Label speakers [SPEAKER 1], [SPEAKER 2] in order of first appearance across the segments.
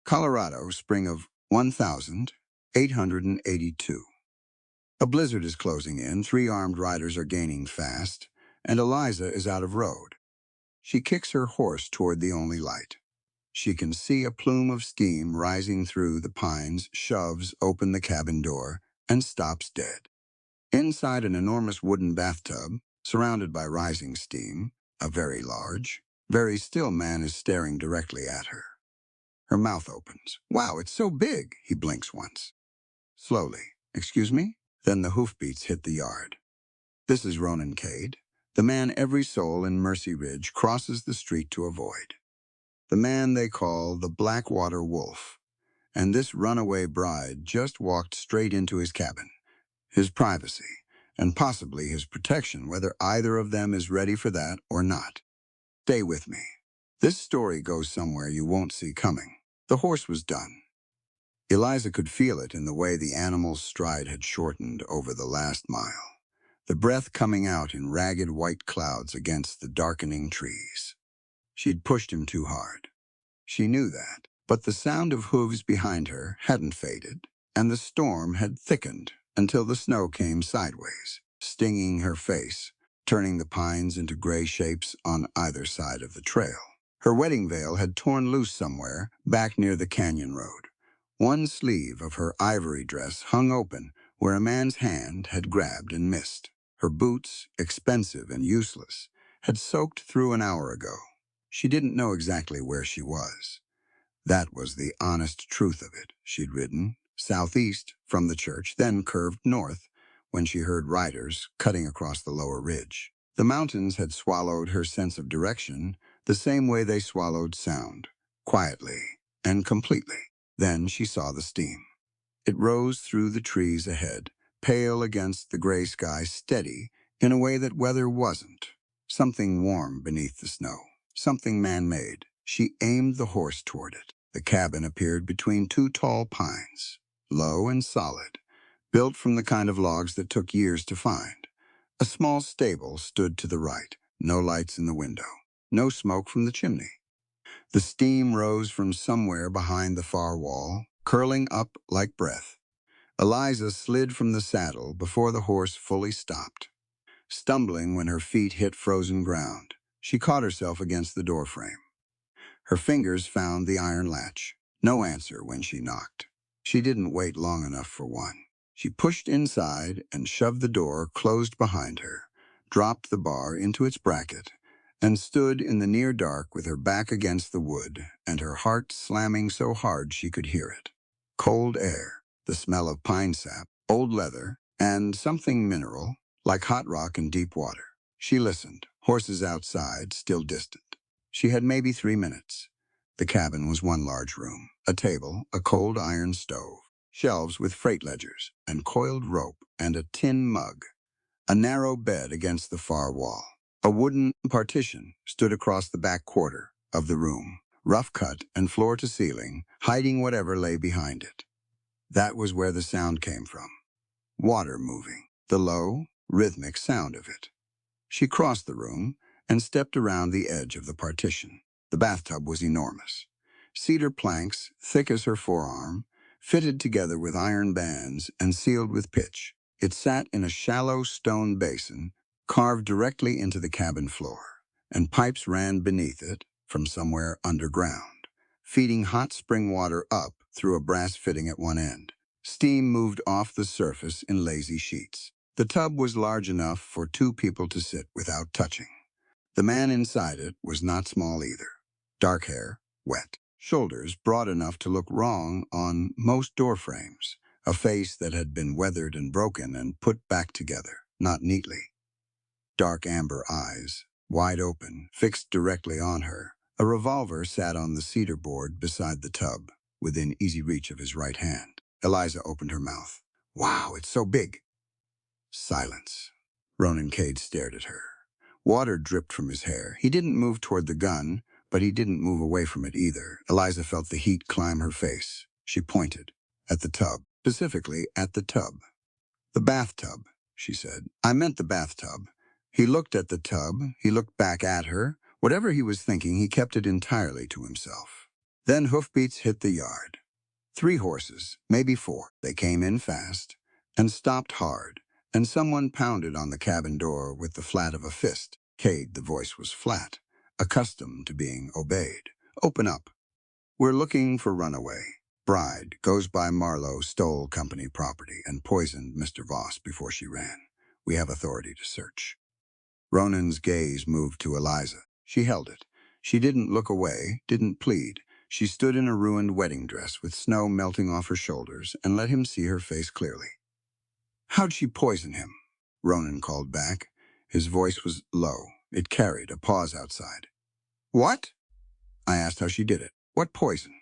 [SPEAKER 1] Colorado, spring of 1882. A blizzard is closing in, 3 armed riders are gaining fast, and Eliza is out of road. She kicks her horse toward the only light. She can see a plume of steam rising through the pines, shoves open the cabin door, and stops dead. Inside an enormous wooden bathtub, surrounded by rising steam, a very large, very still man is staring directly at her. Her mouth opens. Wow, it's so big, he blinks once. Slowly. Excuse me? Then the hoofbeats hit the yard. This is Ronan Cade, the man every soul in Mercy Ridge crosses the street to avoid. The man they call the Blackwater Wolf. And this runaway bride just walked straight into his cabin, his privacy, and possibly his protection, whether either of them is ready for that or not. Stay with me. This story goes somewhere you won't see coming. The horse was done. Eliza could feel it in the way the animal's stride had shortened over the last mile, the breath coming out in ragged white clouds against the darkening trees. She'd pushed him too hard. She knew that, but the sound of hooves behind her hadn't faded, and the storm had thickened until the snow came sideways, stinging her face, turning the pines into gray shapes on either side of the trail. Her wedding veil had torn loose somewhere back near the canyon road. One sleeve of her ivory dress hung open where a man's hand had grabbed and missed. Her boots, expensive and useless, had soaked through an hour ago. She didn't know exactly where she was. That was the honest truth of it. She'd ridden southeast from the church, then curved north when she heard riders cutting across the lower ridge. The mountains had swallowed her sense of direction the same way they swallowed sound, quietly and completely. Then she saw the steam. It rose through the trees ahead, pale against the gray sky, steady in a way that weather wasn't. Something warm beneath the snow, something man-made. She aimed the horse toward it. The cabin appeared between 2 tall pines, low and solid, built from the kind of logs that took years to find. A small stable stood to the right, no lights in the window, no smoke from the chimney. The steam rose from somewhere behind the far wall, curling up like breath. Eliza slid from the saddle before the horse fully stopped. Stumbling when her feet hit frozen ground, she caught herself against the doorframe. Her fingers found the iron latch. No answer when she knocked. She didn't wait long enough for one. She pushed inside and shoved the door closed behind her, dropped the bar into its bracket, and stood in the near dark with her back against the wood and her heart slamming so hard she could hear it. Cold air, the smell of pine sap, old leather, and something mineral, like hot rock and deep water. She listened, horses outside, still distant. She had maybe 3 minutes. The cabin was one large room, a table, a cold iron stove, shelves with freight ledgers, and coiled rope, and a tin mug. A narrow bed against the far wall. A wooden partition stood across the back quarter of the room, rough cut and floor to ceiling, hiding whatever lay behind it. That was where the sound came from. Water moving, the low, rhythmic sound of it. She crossed the room and stepped around the edge of the partition. The bathtub was enormous. Cedar planks, thick as her forearm, fitted together with iron bands and sealed with pitch. It sat in a shallow stone basin carved directly into the cabin floor, and pipes ran beneath it from somewhere underground, feeding hot spring water up through a brass fitting at one end. Steam moved off the surface in lazy sheets. The tub was large enough for 2 people to sit without touching. The man inside it was not small either. Dark hair, wet. Shoulders broad enough to look wrong on most door frames. A face that had been weathered and broken and put back together, not neatly. Dark amber eyes, wide open, fixed directly on her. A revolver sat on the cedar board beside the tub, within easy reach of his right hand. Eliza opened her mouth. Wow, it's so big. Silence. Ronan Cade stared at her. Water dripped from his hair. He didn't move toward the gun, but he didn't move away from it either. Eliza felt the heat climb her face. She pointed. At the tub. Specifically, at the tub. The bathtub, she said. I meant the bathtub. He looked at the tub. He looked back at her. Whatever he was thinking, he kept it entirely to himself. Then hoofbeats hit the yard. 3 horses, maybe 4. They came in fast and stopped hard, and someone pounded on the cabin door with the flat of a fist. Cade, the voice was flat, accustomed to being obeyed. Open up. We're looking for Runaway. Bride goes by Marlowe, stole company property and poisoned Mr. Voss before she ran. We have authority to search. Ronan's gaze moved to Eliza. She held it. She didn't look away, didn't plead. She stood in a ruined wedding dress with snow melting off her shoulders and let him see her face clearly. How'd she poison him? Ronan called back. His voice was low. It carried a pause outside. What? I asked how she did it. What poison?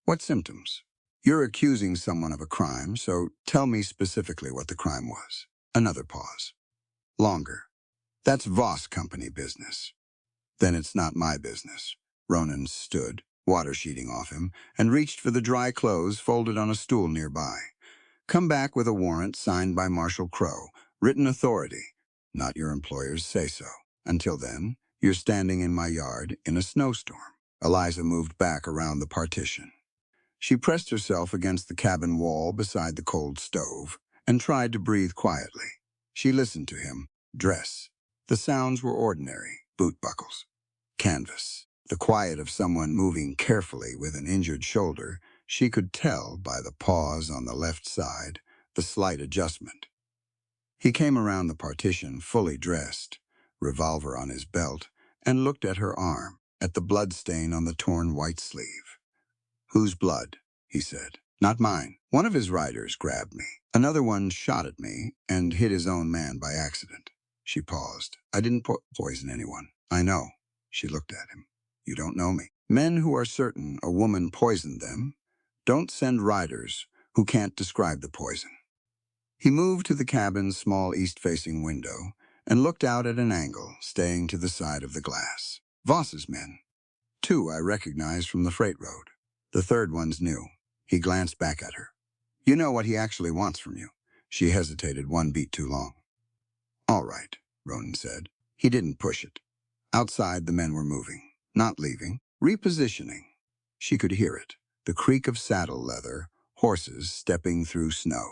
[SPEAKER 1] What symptoms? You're accusing someone of a crime, so tell me specifically what the crime was. Another pause. Longer. That's Voss Company business. Then it's not my business. Ronan stood, water sheeting off him, and reached for the dry clothes folded on a stool nearby. Come back with a warrant signed by Marshal Crow. Written authority. Not your employer's say-so. Until then, you're standing in my yard in a snowstorm. Eliza moved back around the partition. She pressed herself against the cabin wall beside the cold stove and tried to breathe quietly. She listened to him. Dress. The sounds were ordinary. Boot buckles. Canvas. The quiet of someone moving carefully with an injured shoulder. She could tell by the pause on the left side, the slight adjustment. He came around the partition fully dressed, revolver on his belt, and looked at her arm, at the blood stain on the torn white sleeve. Whose blood? He said. Not mine. One of his riders grabbed me. Another one shot at me and hit his own man by accident. She paused. I didn't poison anyone. I know. She looked at him. You don't know me. Men who are certain a woman poisoned them don't send riders who can't describe the poison. He moved to the cabin's small east-facing window and looked out at an angle, staying to the side of the glass. Voss's men. 2 I recognized from the freight road. The third one's new. He glanced back at her. You know what he actually wants from you. She hesitated one beat too long. All right, Ronan said. He didn't push it. Outside, the men were moving, not leaving, repositioning. She could hear it, the creak of saddle leather, horses stepping through snow.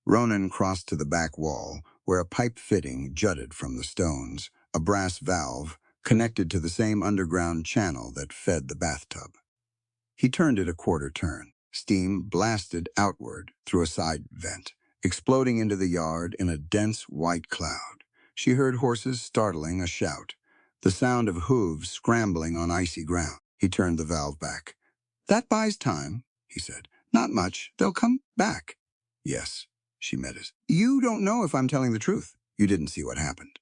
[SPEAKER 1] Ronan crossed to the back wall, where a pipe fitting jutted from the stones, a brass valve connected to the same underground channel that fed the bathtub. He turned it a quarter turn. Steam blasted outward through a side vent, exploding into the yard in a dense white cloud. She heard horses startling a shout, the sound of hooves scrambling on icy ground. He turned the valve back. That buys time, he said. Not much. They'll come back. Yes, she met us. You don't know if I'm telling the truth. You didn't see what happened.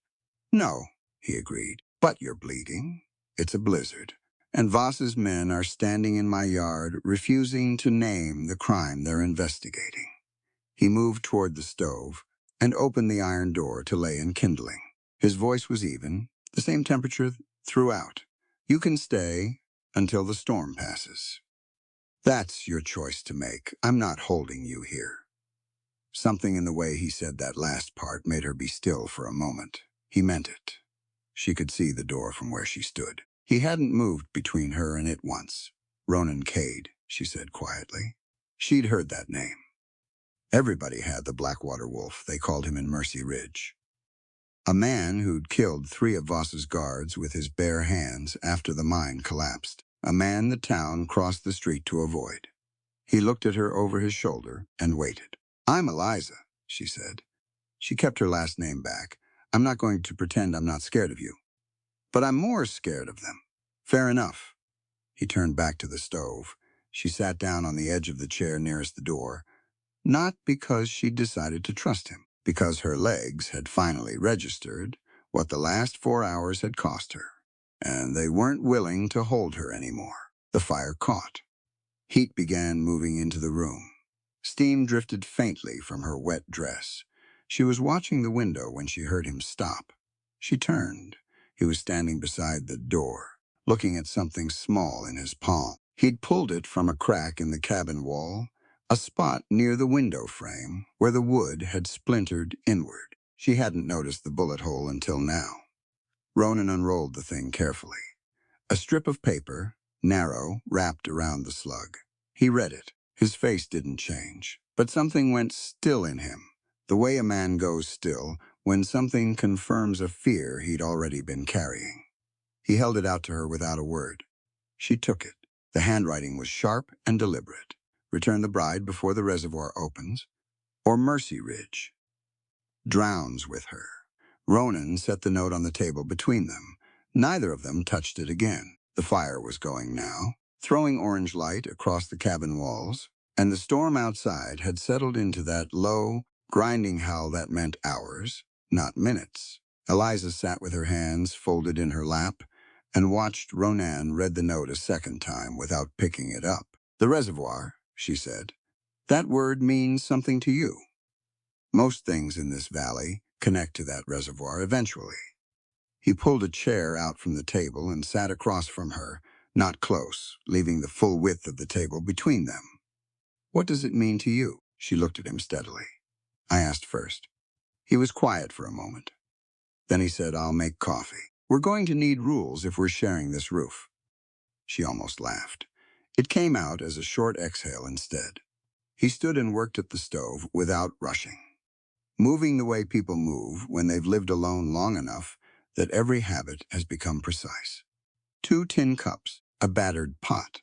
[SPEAKER 1] No, he agreed. But you're bleeding. It's a blizzard. And Voss's men are standing in my yard, refusing to name the crime they're investigating. He moved toward the stove and opened the iron door to lay in kindling. His voice was even, the same temperature throughout. You can stay until the storm passes. That's your choice to make. I'm not holding you here. Something in the way he said that last part made her be still for a moment. He meant it. She could see the door from where she stood. He hadn't moved between her and it once. Ronan Cade, she said quietly. She'd heard that name. Everybody had the Blackwater Wolf, they called him in Mercy Ridge. A man who'd killed 3 of Voss's guards with his bare hands after the mine collapsed. A man the town crossed the street to avoid. He looked at her over his shoulder and waited. I'm Eliza, she said. She kept her last name back. I'm not going to pretend I'm not scared of you. But I'm more scared of them. Fair enough. He turned back to the stove. She sat down on the edge of the chair nearest the door, not because she'd decided to trust him, because her legs had finally registered what the last 4 hours had cost her, and they weren't willing to hold her anymore. The fire caught. Heat began moving into the room. Steam drifted faintly from her wet dress. She was watching the window when she heard him stop. She turned. He was standing beside the door, looking at something small in his palm. He'd pulled it from a crack in the cabin wall, a spot near the window frame where the wood had splintered inward. She hadn't noticed the bullet hole until now. Ronan unrolled the thing carefully. A strip of paper, narrow, wrapped around the slug. He read it. His face didn't change, but something went still in him, the way a man goes still when something confirms a fear he'd already been carrying. He held it out to her without a word. She took it. The handwriting was sharp and deliberate. Return the bride before the reservoir opens, or Mercy Ridge drowns with her. Ronan set the note on the table between them. Neither of them touched it again. The fire was going now, throwing orange light across the cabin walls, and the storm outside had settled into that low, grinding howl that meant hours, not minutes. Eliza sat with her hands folded in her lap and watched Ronan read the note a second time without picking it up. The reservoir, she said. That word means something to you. Most things in this valley connect to that reservoir eventually. He pulled a chair out from the table and sat across from her, not close, leaving the full width of the table between them. What does it mean to you? She looked at him steadily. I asked first. He was quiet for a moment. Then he said, I'll make coffee. We're going to need rules if we're sharing this roof. She almost laughed. It came out as a short exhale instead. He stood and worked at the stove without rushing, moving the way people move when they've lived alone long enough that every habit has become precise. 2 tin cups, a battered pot.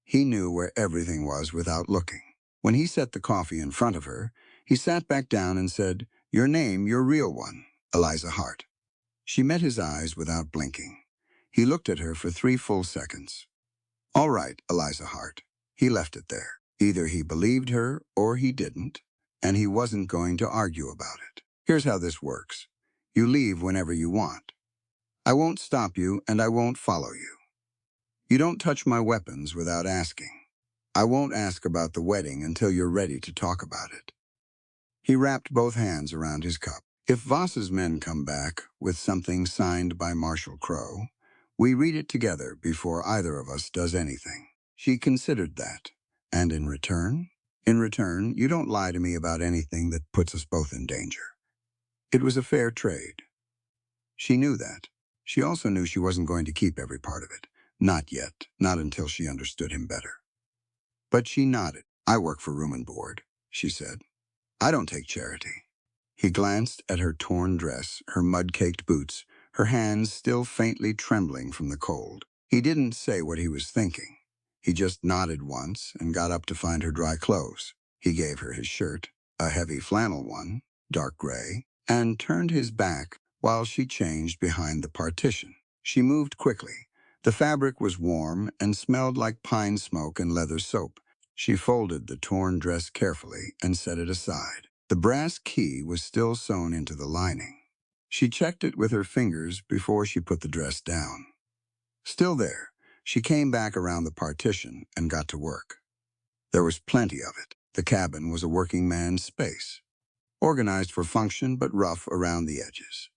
[SPEAKER 1] He knew where everything was without looking. When he set the coffee in front of her, he sat back down and said, Your name, your real one, Eliza Hart. She met his eyes without blinking. He looked at her for 3 full seconds. All right, Eliza Hart. He left it there. Either he believed her or he didn't, and he wasn't going to argue about it. Here's how this works. You leave whenever you want. I won't stop you, and I won't follow you. You don't touch my weapons without asking. I won't ask about the wedding until you're ready to talk about it. He wrapped both hands around his cup. If Voss's men come back with something signed by Marshal Crow, we read it together before either of us does anything. She considered that. And in return? In return, you don't lie to me about anything that puts us both in danger. It was a fair trade. She knew that. She also knew she wasn't going to keep every part of it. Not yet, not until she understood him better. But she nodded. I work for room and board, she said. I don't take charity. He glanced at her torn dress, her mud-caked boots, her hands still faintly trembling from the cold. He didn't say what he was thinking. He just nodded once and got up to find her dry clothes. He gave her his shirt, a heavy flannel one, dark gray, and turned his back while she changed behind the partition. She moved quickly. The fabric was warm and smelled like pine smoke and leather soap. She folded the torn dress carefully and set it aside. The brass key was still sewn into the lining. She checked it with her fingers before she put the dress down. Still there, she came back around the partition and got to work. There was plenty of it. The cabin was a working man's space, organized for function but rough around the edges.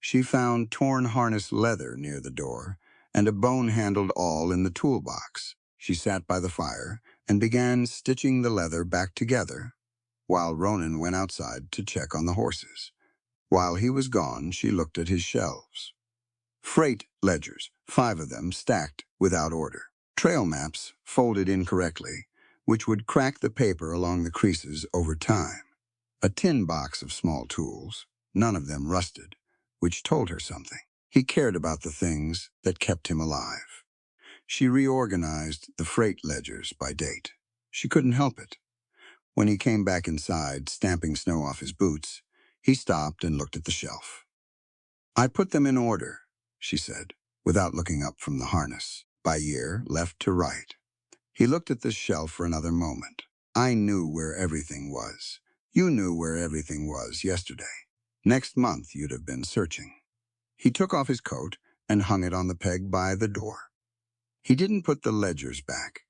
[SPEAKER 1] She found torn harness leather near the door and a bone-handled awl in the toolbox. She sat by the fire and began stitching the leather back together while Ronan went outside to check on the horses. While he was gone, she looked at his shelves. Freight ledgers, 5 of them stacked without order. Trail maps folded incorrectly, which would crack the paper along the creases over time. A tin box of small tools, none of them rusted, which told her something. He cared about the things that kept him alive. She reorganized the freight ledgers by date. She couldn't help it. When he came back inside, stamping snow off his boots, he stopped and looked at the shelf. I put them in order, she said, without looking up from the harness, by year, left to right. He looked at the shelf for another moment. I knew where everything was. You knew where everything was yesterday. Next month you'd have been searching. He took off his coat and hung it on the peg by the door. He didn't put the ledgers back.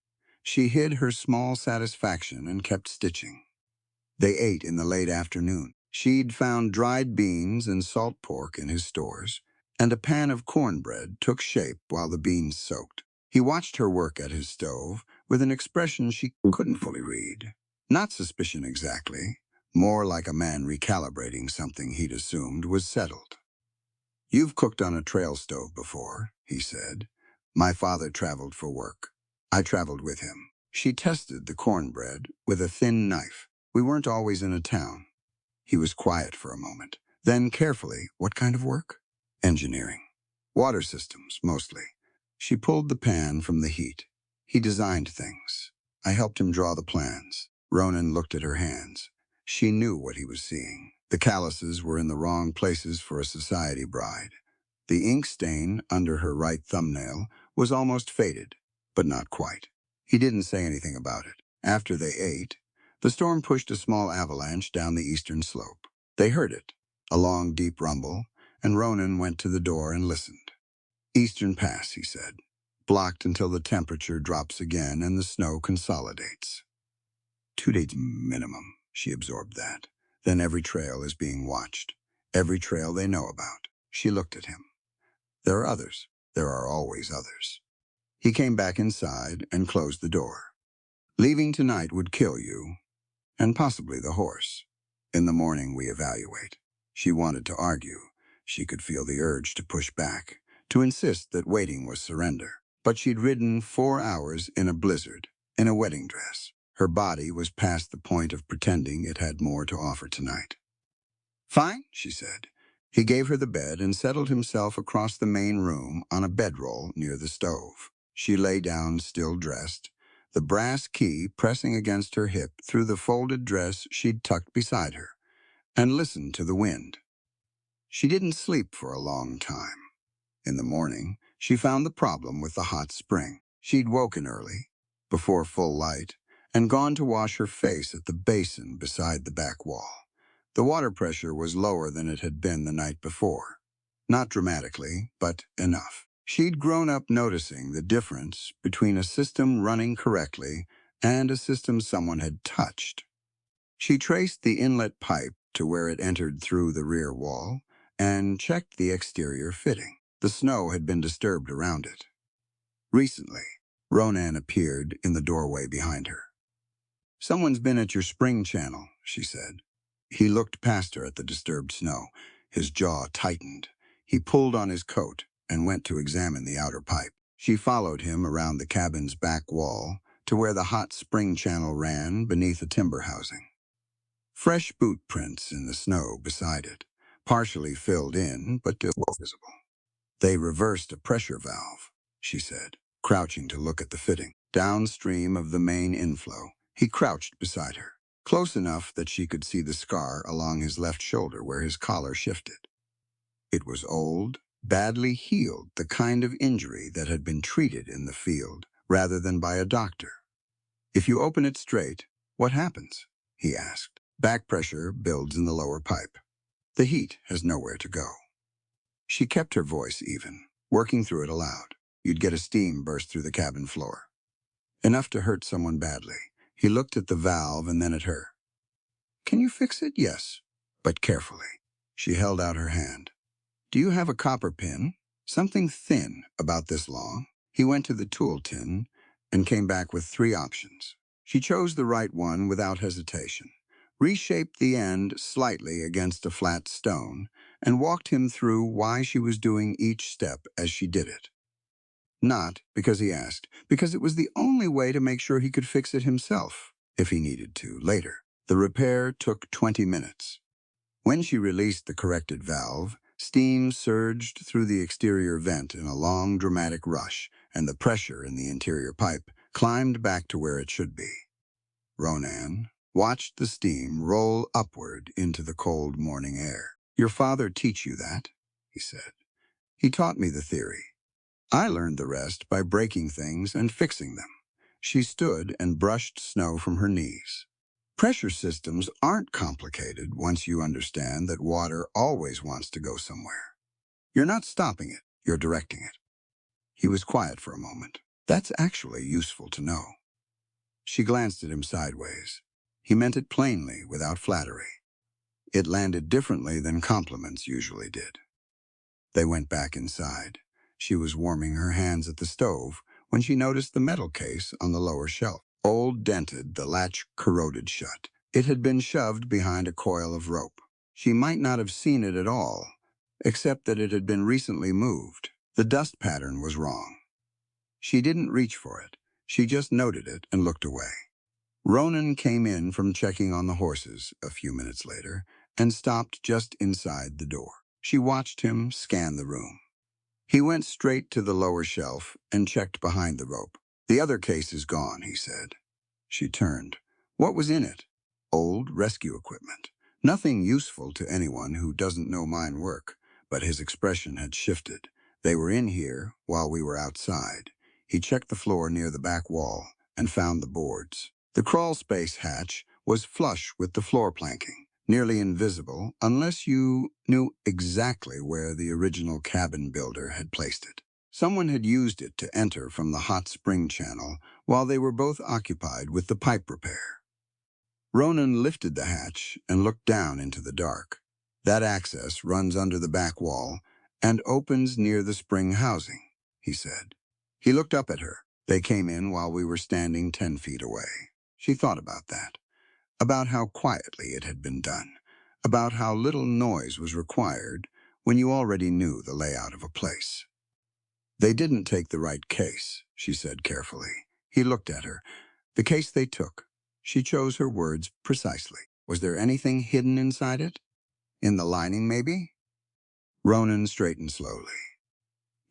[SPEAKER 1] She hid her small satisfaction and kept stitching. They ate in the late afternoon. She'd found dried beans and salt pork in his stores, and a pan of cornbread took shape while the beans soaked. He watched her work at his stove with an expression she couldn't fully read. Not suspicion exactly, more like a man recalibrating something he'd assumed was settled. You've cooked on a trail stove before, he said. My father traveled for work. I traveled with him. She tested the cornbread with a thin knife. We weren't always in a town. He was quiet for a moment. Then carefully, what kind of work? Engineering. Water systems, mostly. She pulled the pan from the heat. He designed things. I helped him draw the plans. Ronan looked at her hands. She knew what he was seeing. The calluses were in the wrong places for a society bride. The ink stain under her right thumbnail was almost faded, but not quite. He didn't say anything about it. After they ate, the storm pushed a small avalanche down the eastern slope. They heard it, a long, deep rumble, and Ronan went to the door and listened. Eastern Pass, he said. Blocked until the temperature drops again and the snow consolidates. 2 days minimum, she absorbed that. Then every trail is being watched. Every trail they know about. She looked at him. There are others. There are always others. He came back inside and closed the door. Leaving tonight would kill you, and possibly the horse. In the morning we evaluate. She wanted to argue. She could feel the urge to push back, to insist that waiting was surrender. But she'd ridden 4 hours in a blizzard, in a wedding dress. Her body was past the point of pretending it had more to offer tonight. Fine, she said. He gave her the bed and settled himself across the main room on a bedroll near the stove. She lay down, still dressed, the brass key pressing against her hip through the folded dress she'd tucked beside her, and listened to the wind. She didn't sleep for a long time. In the morning, she found the problem with the hot spring. She'd woken early, before full light, and gone to wash her face at the basin beside the back wall. The water pressure was lower than it had been the night before. Not dramatically, but enough. She'd grown up noticing the difference between a system running correctly and a system someone had touched. She traced the inlet pipe to where it entered through the rear wall and checked the exterior fitting. The snow had been disturbed around it. Recently, Ronan appeared in the doorway behind her. Someone's been at your spring channel, she said. He looked past her at the disturbed snow. His jaw tightened. He pulled on his coat and went to examine the outer pipe. She followed him around the cabin's back wall to where the hot spring channel ran beneath a timber housing. Fresh boot prints in the snow beside it, partially filled in but still visible. They reversed a pressure valve, she said, crouching to look at the fitting. Downstream of the main inflow, he crouched beside her, close enough that she could see the scar along his left shoulder where his collar shifted. It was old, badly healed, the kind of injury that had been treated in the field rather than by a doctor. If you open it straight, what happens? He asked. Back pressure builds in the lower pipe. The heat has nowhere to go. She kept her voice even, working through it aloud. You'd get a steam burst through the cabin floor. Enough to hurt someone badly. He looked at the valve and then at her. Can you fix it? Yes, but carefully. She held out her hand. Do you have a copper pin? Something thin, about this long. He went to the tool tin and came back with 3 options. She chose the right one without hesitation, reshaped the end slightly against a flat stone, and walked him through why she was doing each step as she did it. Not because he asked, because it was the only way to make sure he could fix it himself, if he needed to, later. The repair took 20 minutes. When she released the corrected valve, steam surged through the exterior vent in a long, dramatic rush, and the pressure in the interior pipe climbed back to where it should be. Ronan watched the steam roll upward into the cold morning air. Your father teach you that, he said. He taught me the theory. I learned the rest by breaking things and fixing them. She stood and brushed snow from her knees. Pressure systems aren't complicated once you understand that water always wants to go somewhere. You're not stopping it, you're directing it. He was quiet for a moment. That's actually useful to know. She glanced at him sideways. He meant it plainly, without flattery. It landed differently than compliments usually did. They went back inside. She was warming her hands at the stove when she noticed the metal case on the lower shelf. Old dented, the latch corroded shut. It had been shoved behind a coil of rope. She might not have seen it at all, except that it had been recently moved. The dust pattern was wrong. She didn't reach for it. She just noted it and looked away. Ronan came in from checking on the horses a few minutes later and stopped just inside the door. She watched him scan the room. He went straight to the lower shelf and checked behind the rope. "The other case is gone," he said. She turned. What was in it? Old rescue equipment. Nothing useful to anyone who doesn't know mine work, but his expression had shifted. "They were in here while we were outside." He checked the floor near the back wall and found the boards. The crawl space hatch was flush with the floor planking, nearly invisible unless you knew exactly where the original cabin builder had placed it. Someone had used it to enter from the hot spring channel while they were both occupied with the pipe repair. Ronan lifted the hatch and looked down into the dark. "That access runs under the back wall and opens near the spring housing," he said. He looked up at her. "They came in while we were standing 10 feet away." She thought about that, about how quietly it had been done, about how little noise was required when you already knew the layout of a place. "They didn't take the right case," she said carefully. He looked at her. "The case they took." She chose her words precisely. "Was there anything hidden inside it? In the lining, maybe?" Ronan straightened slowly.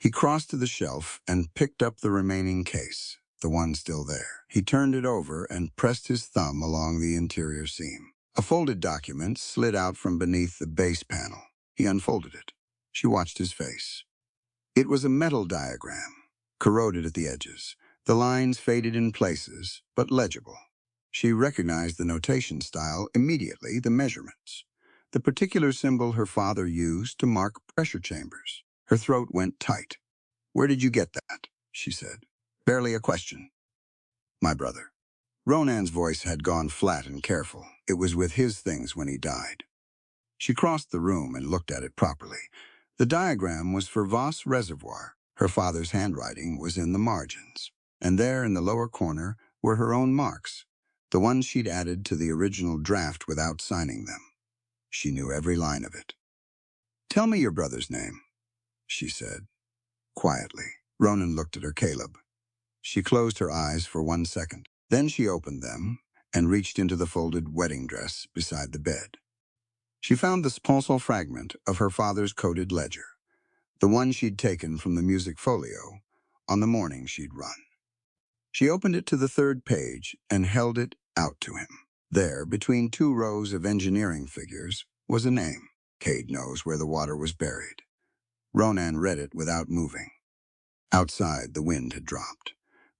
[SPEAKER 1] He crossed to the shelf and picked up the remaining case, the one still there. He turned it over and pressed his thumb along the interior seam. A folded document slid out from beneath the base panel. He unfolded it. She watched his face. It was a metal diagram, corroded at the edges. The lines faded in places, but legible. She recognized the notation style immediately, the measurements. The particular symbol her father used to mark pressure chambers. Her throat went tight. "Where did you get that?" she said. "Barely a question." "My brother." Ronan's voice had gone flat and careful. It was with his things when he died. She crossed the room and looked at it properly. The diagram was for Voss Reservoir. Her father's handwriting was in the margins. And there in the lower corner were her own marks, the ones she'd added to the original draft without signing them. She knew every line of it. "Tell me your brother's name," she said, quietly. Ronan looked at her. "Caleb." She closed her eyes for 1 second. Then she opened them and reached into the folded wedding dress beside the bed. She found the sponsal fragment of her father's coded ledger, the one she'd taken from the music folio on the morning she'd run. She opened it to the 3rd page and held it out to him. There, between 2 rows of engineering figures, was a name. "Cade knows where the water was buried." Ronan read it without moving. Outside, the wind had dropped.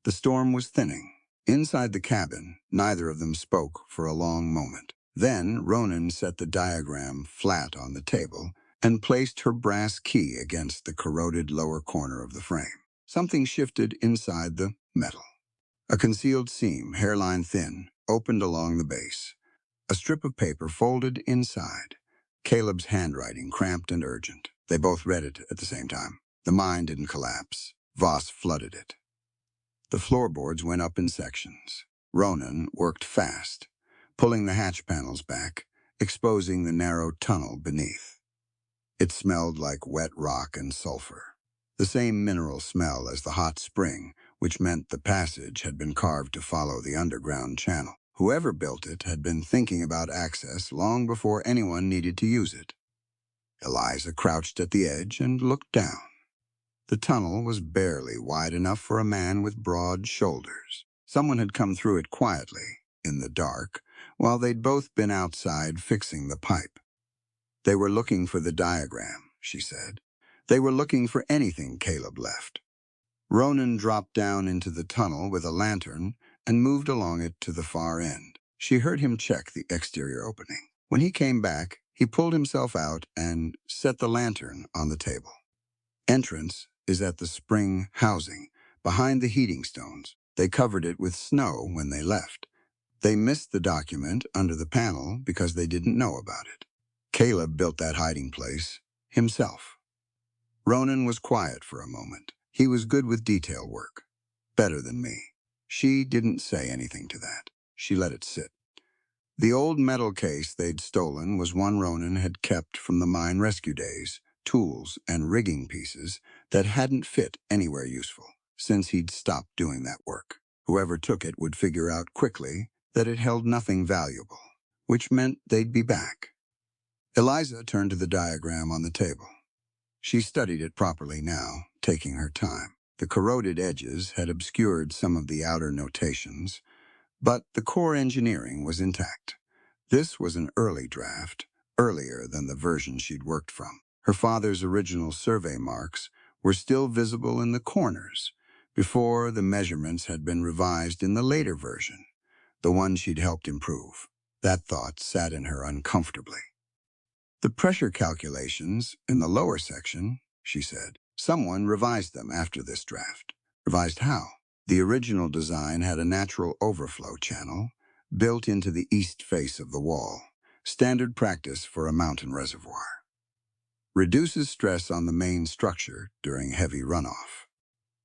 [SPEAKER 1] The storm was thinning. Inside the cabin, neither of them spoke for a long moment. Then Ronan set the diagram flat on the table and placed her brass key against the corroded lower corner of the frame. Something shifted inside the metal. A concealed seam, hairline thin, opened along the base. A strip of paper folded inside. Caleb's handwriting, cramped and urgent. They both read it at the same time. The mine didn't collapse. Voss flooded it. The floorboards went up in sections. Ronan worked fast, pulling the hatch panels back, exposing the narrow tunnel beneath. It smelled like wet rock and sulfur, the same mineral smell as the hot spring, which meant the passage had been carved to follow the underground channel. Whoever built it had been thinking about access long before anyone needed to use it. Eliza crouched at the edge and looked down. The tunnel was barely wide enough for a man with broad shoulders. Someone had come through it quietly, in the dark, while they'd both been outside fixing the pipe. "They were looking for the diagram," she said. "They were looking for anything Caleb left." Ronan dropped down into the tunnel with a lantern and moved along it to the far end. She heard him check the exterior opening. When he came back, he pulled himself out and set the lantern on the table. "Entrance is at the spring housing, behind the heating stones. They covered it with snow when they left. They missed the document under the panel because they didn't know about it. Caleb built that hiding place himself." Ronan was quiet for a moment. He was good with detail work. "Better than me." She didn't say anything to that. She let it sit. The old metal case they'd stolen was one Ronan had kept from the mine rescue days, tools and rigging pieces that hadn't fit anywhere useful since he'd stopped doing that work. Whoever took it would figure out quickly that it held nothing valuable, which meant they'd be back. Eliza turned to the diagram on the table. She studied it properly now, taking her time. The corroded edges had obscured some of the outer notations, but the core engineering was intact. This was an early draft, earlier than the version she'd worked from. Her father's original survey marks were still visible in the corners, before the measurements had been revised in the later version, the one she'd helped improve. That thought sat in her uncomfortably. The pressure calculations in the lower section, she said. Someone revised them after this draft. Revised how? The original design had a natural overflow channel built into the east face of the wall, standard practice for a mountain reservoir. Reduces stress on the main structure during heavy runoff.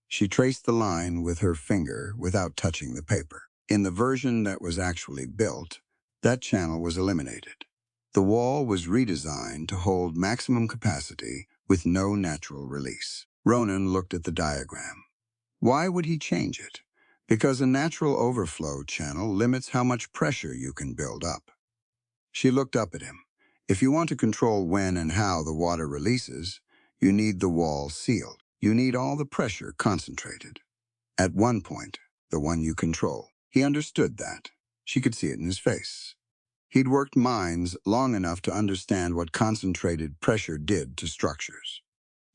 [SPEAKER 1] She traced the line with her finger without touching the paper. In the version that was actually built, that channel was eliminated. The wall was redesigned to hold maximum capacity with no natural release. Ronan looked at the diagram. Why would he change it? Because a natural overflow channel limits how much pressure you can build up. She looked up at him. If you want to control when and how the water releases, you need the wall sealed. You need all the pressure concentrated. At one point, the one you control. He understood that. She could see it in his face. He'd worked mines long enough to understand what concentrated pressure did to structures.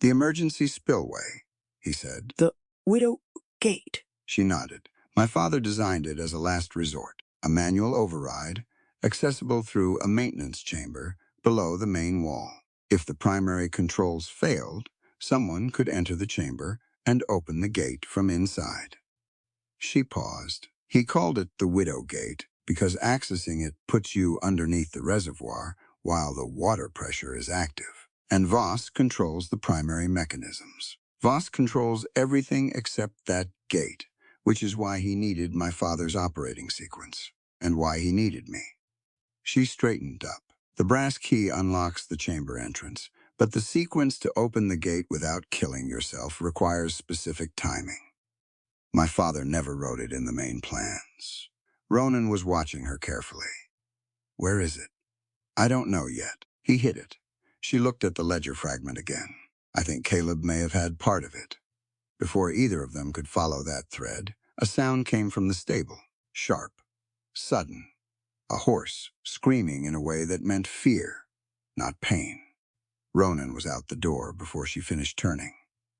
[SPEAKER 1] The emergency spillway, he said.
[SPEAKER 2] The Widow Gate.
[SPEAKER 1] She nodded. My father designed it as a last resort, a manual override, accessible through a maintenance chamber below the main wall. If the primary controls failed, someone could enter the chamber and open the gate from inside. She paused. He called it the Widow Gate because accessing it puts you underneath the reservoir while the water pressure is active. And Voss controls the primary mechanisms. Voss controls everything except that gate, which is why he needed my father's operating sequence, and why he needed me. She straightened up. The brass key unlocks the chamber entrance, but the sequence to open the gate without killing yourself requires specific timing. My father never wrote it in the main plans. Ronan was watching her carefully. Where is it? I don't know yet. He hid it. She looked at the ledger fragment again. I think Caleb may have had part of it. Before either of them could follow that thread, a sound came from the stable. Sharp. Sudden. A horse, screaming in a way that meant fear, not pain. Ronan was out the door before she finished turning.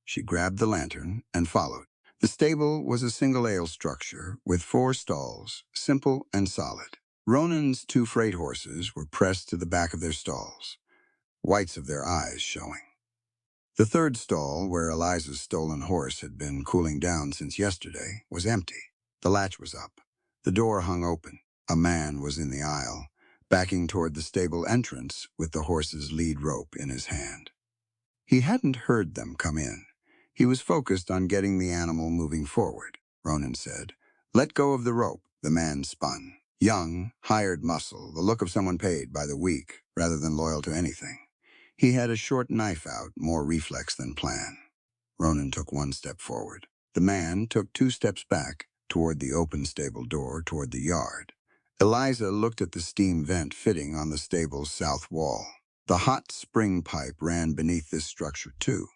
[SPEAKER 1] She grabbed the lantern and followed. The stable was a single ale structure with 4 stalls, simple and solid. Ronan's 2 freight horses were pressed to the back of their stalls, whites of their eyes showing. The 3rd stall, where Eliza's stolen horse had been cooling down since yesterday, was empty. The latch was up. The door hung open. A man was in the aisle, backing toward the stable entrance with the horse's lead rope in his hand. He hadn't heard them come in. He was focused on getting the animal moving forward. Ronan said, "Let go of the rope." The man spun. Young, hired muscle, the look of someone paid by the week rather than loyal to anything. He had a short knife out, more reflex than plan. Ronan took 1 step forward. The man took 2 steps back, toward the open stable door, toward the yard. Eliza looked at the steam vent fitting on the stable's south wall. The hot spring pipe ran beneath this structure, too.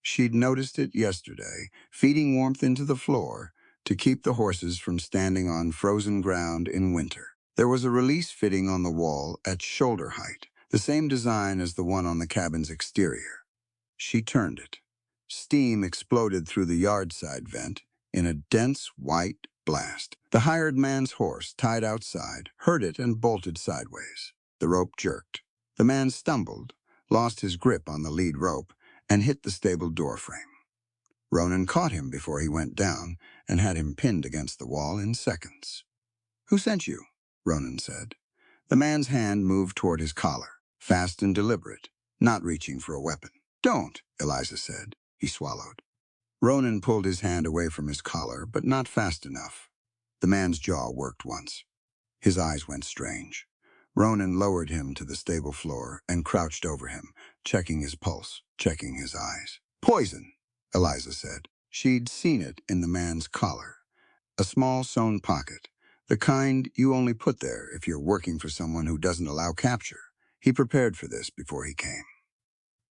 [SPEAKER 1] She'd noticed it yesterday, feeding warmth into the floor to keep the horses from standing on frozen ground in winter. There was a release fitting on the wall at shoulder height, the same design as the one on the cabin's exterior. She turned it. Steam exploded through the yard-side vent in a dense white blast. The hired man's horse, tied outside, heard it and bolted sideways. The rope jerked. The man stumbled, lost his grip on the lead rope, and hit the stable doorframe. Ronan caught him before he went down and had him pinned against the wall in seconds. "Who sent you?" Ronan said. The man's hand moved toward his collar, fast and deliberate, not reaching for a weapon. "Don't," Eliza said. He swallowed. Ronan pulled his hand away from his collar, but not fast enough. The man's jaw worked once. His eyes went strange. Ronan lowered him to the stable floor and crouched over him, checking his pulse, checking his eyes. "Poison," Eliza said. She'd seen it in the man's collar, A small sewn pocket, the kind you only put there if you're working for someone who doesn't allow capture. He prepared for this before he came.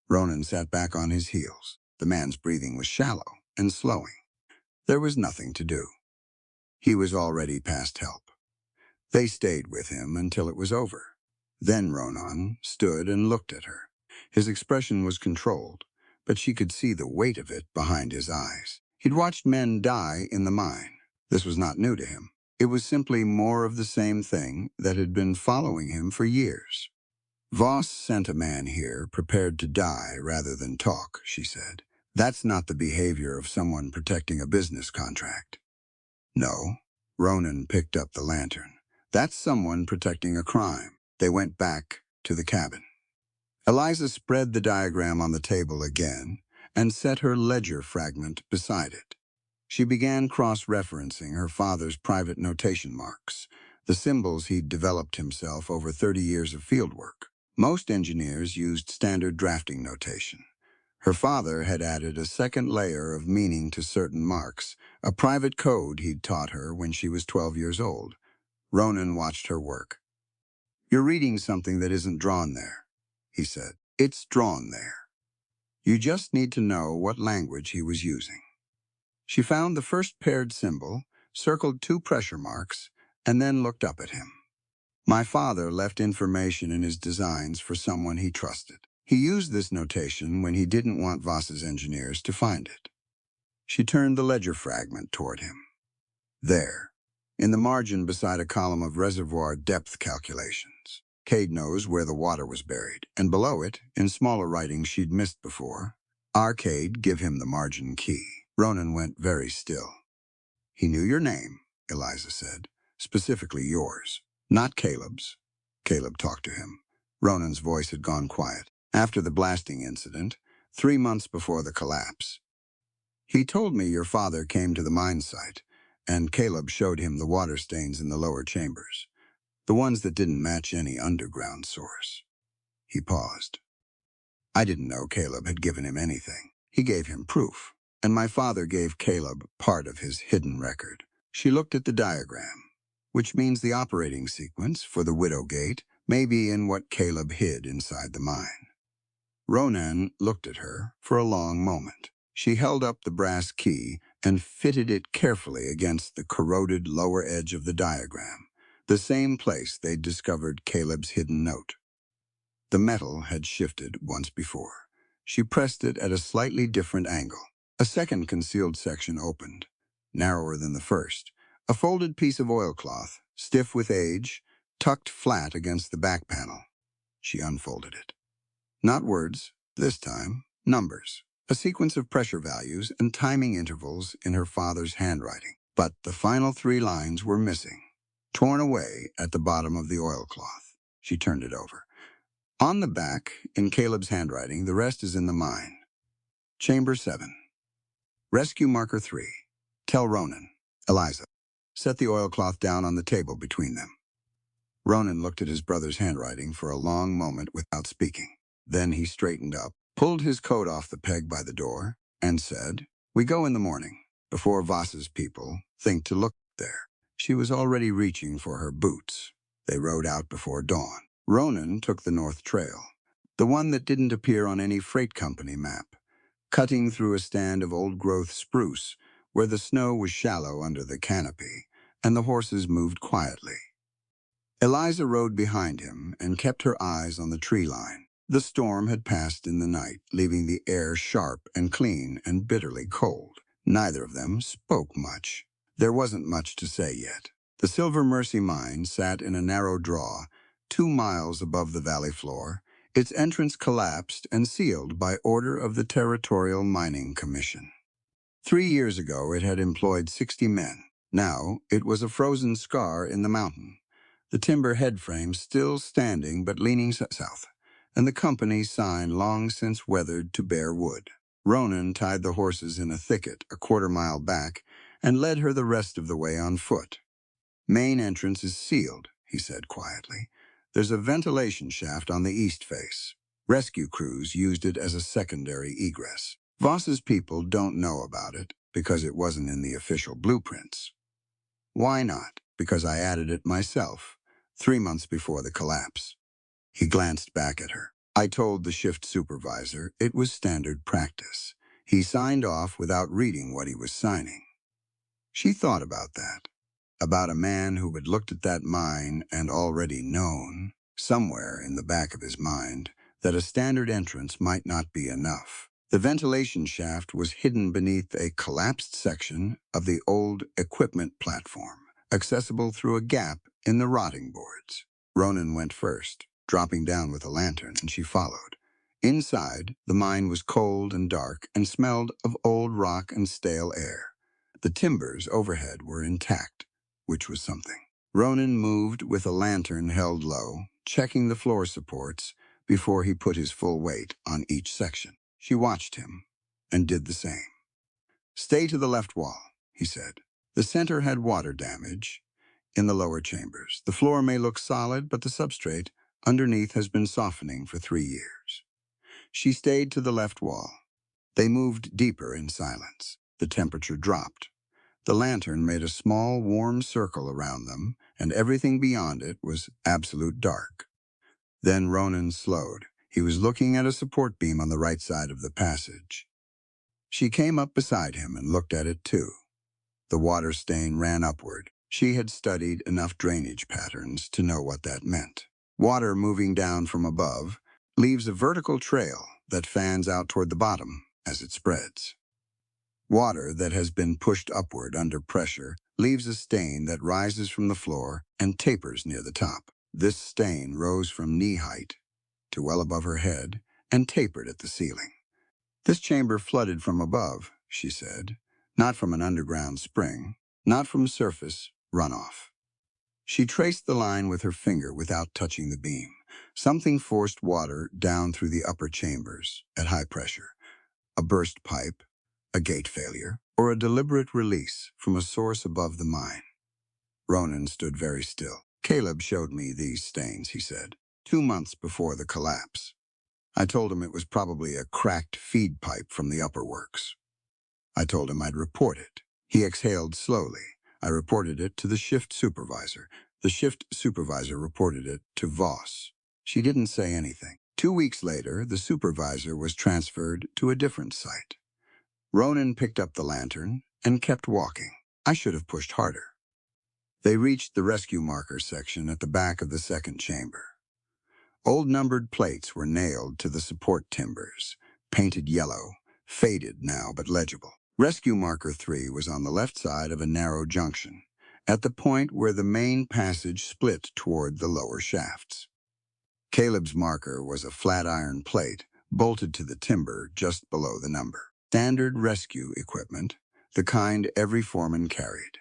[SPEAKER 1] Ronan sat back on his heels. The man's breathing was shallow and slowing. There was nothing to do. He was already past help. They stayed with him until it was over. Then Ronan stood and looked at her. His expression was controlled, but she could see the weight of it behind his eyes. He'd watched men die in the mine. This was not new to him. It was simply more of the same thing that had been following him for years. Voss sent a man here prepared to die rather than talk, she said. That's not the behavior of someone protecting a business contract. No. Ronan picked up the lantern. That's someone protecting a crime. They went back to the cabin. Eliza spread the diagram on the table again and set her ledger fragment beside it. She began cross-referencing her father's private notation marks, the symbols he'd developed himself over 30 years of fieldwork. Most engineers used standard drafting notation. Her father had added a second layer of meaning to certain marks, a private code he'd taught her when she was 12 years old. Ronan watched her work. "You're reading something that isn't drawn there," he said. "It's drawn there. You just need to know what language he was using." She found the first paired symbol, circled 2 pressure marks, and then looked up at him. "My father left information in his designs for someone he trusted. He used this notation when he didn't want Voss's engineers to find it." She turned the ledger fragment toward him. "There, in the margin beside a column of reservoir depth calculations. Cade knows where the water was buried, and below it, in smaller writing she'd missed before, Arcade, give him the margin key." Ronan went very still. "He knew your name," Eliza said, "specifically yours, not Caleb's." Caleb talked to him. Ronan's voice had gone quiet. "After the blasting incident, 3 months before the collapse. He told me your father came to the mine site, and Caleb showed him the water stains in the lower chambers, the ones that didn't match any underground source." He paused. "I didn't know Caleb had given him anything. He gave him proof, and my father gave Caleb part of his hidden record." She looked at the diagram, which means the operating sequence for the Widow Gate may be in what Caleb hid inside the mine. Ronan looked at her for a long moment. She held up the brass key and fitted it carefully against the corroded lower edge of the diagram, the same place they'd discovered Caleb's hidden note. The metal had shifted once before. She pressed it at a slightly different angle. A second concealed section opened, narrower than the first. A folded piece of oilcloth, stiff with age, tucked flat against the back panel. She unfolded it. Not words, this time, numbers. A sequence of pressure values and timing intervals in her father's handwriting. But the final 3 lines were missing, torn away at the bottom of the oilcloth. She turned it over. On the back, in Caleb's handwriting, the rest is in the mine. Chamber 7. Rescue marker 3. Tell Ronan. Eliza. Set the oilcloth down on the table between them. Ronan looked at his brother's handwriting for a long moment without speaking. Then he straightened up, pulled his coat off the peg by the door, and said, "We go in the morning, before Voss's people think to look there." She was already reaching for her boots. They rode out before dawn. Ronan took the North Trail, the one that didn't appear on any freight company map, cutting through a stand of old-growth spruce where the snow was shallow under the canopy, and the horses moved quietly. Eliza rode behind him and kept her eyes on the tree line. The storm had passed in the night, leaving the air sharp and clean and bitterly cold. Neither of them spoke much. There wasn't much to say yet. The Silver Mercy mine sat in a narrow draw, 2 miles above the valley floor, its entrance collapsed and sealed by order of the Territorial Mining Commission. 3 years ago it had employed 60 men. Now it was a frozen scar in the mountain, the timber headframe still standing but leaning south, and the company's sign long since weathered to bare wood. Ronan tied the horses in a thicket a quarter-mile back and led her the rest of the way on foot. "Main entrance is sealed," he said quietly. "There's a ventilation shaft on the east face. Rescue crews used it as a secondary egress. Voss's people don't know about it because it wasn't in the official blueprints." Why not? Because I added it myself, 3 months before the collapse. He glanced back at her. I told the shift supervisor it was standard practice. He signed off without reading what he was signing. She thought about that. About a man who had looked at that mine and already known, somewhere in the back of his mind, that a standard entrance might not be enough. The ventilation shaft was hidden beneath a collapsed section of the old equipment platform, accessible through a gap in the rotting boards. Ronan went first, dropping down with a lantern, and she followed. Inside, the mine was cold and dark and smelled of old rock and stale air. The timbers overhead were intact, which was something. Ronan moved with a lantern held low, checking the floor supports before he put his full weight on each section. She watched him and did the same. "Stay to the left wall," he said. "The center had water damage in the lower chambers. The floor may look solid, but the substrate underneath has been softening for 3 years." She stayed to the left wall. They moved deeper in silence. The temperature dropped. The lantern made a small, warm circle around them, and everything beyond it was absolute dark. Then Ronan slowed. He was looking at a support beam on the right side of the passage. She came up beside him and looked at it too. The water stain ran upward. She had studied enough drainage patterns to know what that meant. Water moving down from above leaves a vertical trail that fans out toward the bottom as it spreads. Water that has been pushed upward under pressure leaves a stain that rises from the floor and tapers near the top. This stain rose from knee height to well above her head and tapered at the ceiling. "This chamber flooded from above," she said, "not from an underground spring, not from surface runoff." She traced the line with her finger without touching the beam. Something forced water down through the upper chambers at high pressure. A burst pipe, a gate failure, or a deliberate release from a source above the mine. Ronan stood very still. "Caleb showed me these stains," he said, 2 months before the collapse. I told him it was probably a cracked feed pipe from the upper works. I told him I'd report it. He exhaled slowly. I reported it to the shift supervisor. The shift supervisor reported it to Voss. She didn't say anything. 2 weeks later, the supervisor was transferred to a different site. Ronan picked up the lantern and kept walking. I should have pushed harder. They reached the rescue marker section at the back of the second chamber. Old numbered plates were nailed to the support timbers, painted yellow, faded now but legible. Rescue marker 3 was on the left side of a narrow junction, at the point where the main passage split toward the lower shafts. Caleb's marker was a flat iron plate, bolted to the timber just below the number. Standard rescue equipment, the kind every foreman carried.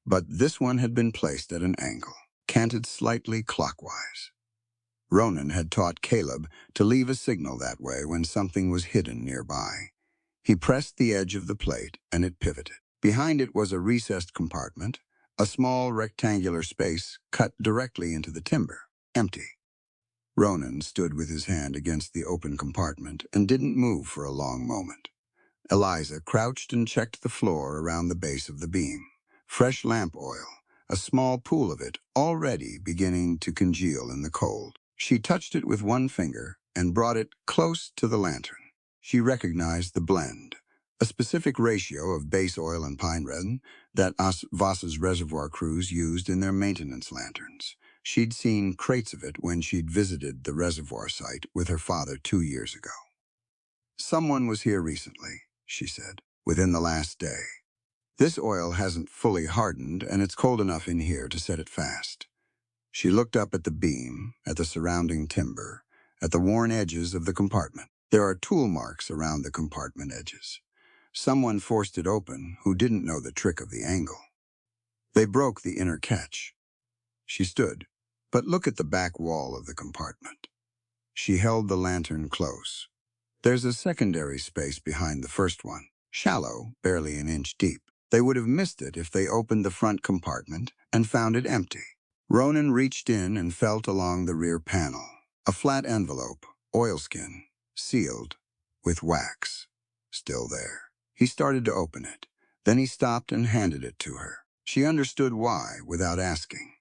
[SPEAKER 1] But this one had been placed at an angle, canted slightly clockwise. Ronan had taught Caleb to leave a signal that way when something was hidden nearby. He pressed the edge of the plate, and it pivoted. Behind it was a recessed compartment, a small rectangular space cut directly into the timber, empty. Ronan stood with his hand against the open compartment and didn't move for a long moment. Eliza crouched and checked the floor around the base of the beam. Fresh lamp oil, a small pool of it already beginning to congeal in the cold. She touched it with one finger and brought it close to the lantern. She recognized the blend, a specific ratio of base oil and pine resin that Voss's reservoir crews used in their maintenance lanterns. She'd seen crates of it when she'd visited the reservoir site with her father 2 years ago. "Someone was here recently," she said, "within the last day. This oil hasn't fully hardened, and it's cold enough in here to set it fast." She looked up at the beam, at the surrounding timber, at the worn edges of the compartment. There are tool marks around the compartment edges. Someone forced it open who didn't know the trick of the angle. They broke the inner catch. She stood. "But look at the back wall of the compartment." She held the lantern close. "There's a secondary space behind the first one, shallow, barely an inch deep. They would have missed it if they opened the front compartment and found it empty." Ronan reached in and felt along the rear panel. A flat envelope, oilskin, sealed, with wax, still there. He started to open it. Then he stopped and handed it to her. She understood why without asking.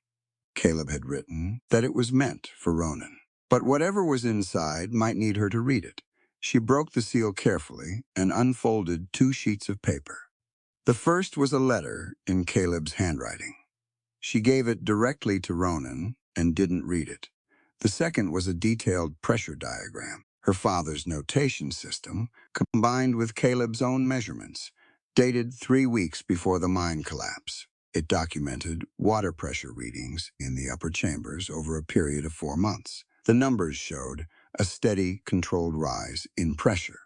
[SPEAKER 1] Caleb had written that it was meant for Ronan. But whatever was inside might need her to read it. She broke the seal carefully and unfolded 2 sheets of paper. The first was a letter in Caleb's handwriting. She gave it directly to Ronan and didn't read it. The second was a detailed pressure diagram, her father's notation system, combined with Caleb's own measurements, dated 3 weeks before the mine collapse. It documented water pressure readings in the upper chambers over a period of 4 months. The numbers showed a steady, controlled rise in pressure,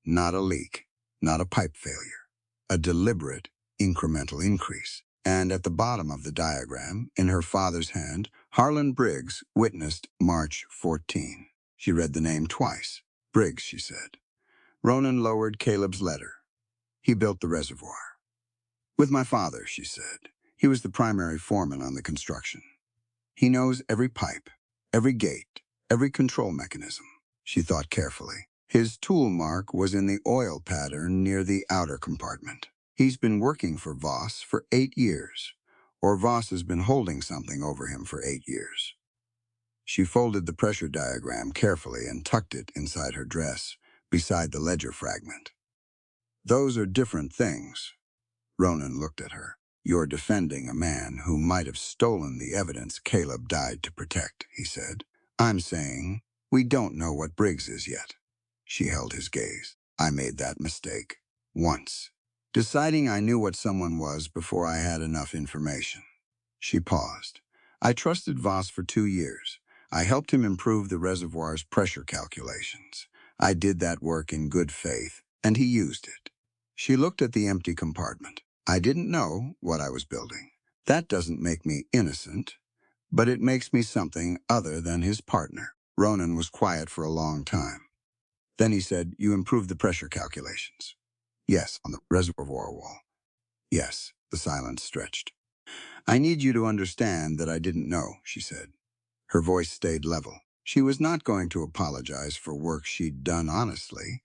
[SPEAKER 1] not a leak, not a pipe failure, a deliberate, incremental increase. And at the bottom of the diagram, in her father's hand, Harlan Briggs witnessed March 14. She read the name twice. Briggs, she said. Ronan lowered Caleb's letter. He built the reservoir. With my father, she said. He was the primary foreman on the construction. He knows every pipe, every gate, every control mechanism. She thought carefully. His tool mark was in the oil pattern near the outer compartment. He's been working for Voss for 8 years, or Voss has been holding something over him for 8 years. She folded the pressure diagram carefully and tucked it inside her dress, beside the ledger fragment. Those are different things. Ronan looked at her. You're defending a man who might have stolen the evidence Caleb died to protect, he said. I'm saying we don't know what Briggs is yet. She held his gaze. I made that mistake. Once. Deciding I knew what someone was before I had enough information. She paused. I trusted Voss for 2 years. I helped him improve the reservoir's pressure calculations. I did that work in good faith, and he used it. She looked at the empty compartment. I didn't know what I was building. That doesn't make me innocent, but it makes me something other than his partner. Ronan was quiet for a long time. Then he said, you improved the pressure calculations. Yes, on the reservoir wall. Yes, the silence stretched. I need you to understand that I didn't know, she said. Her voice stayed level. She was not going to apologize for work she'd done honestly,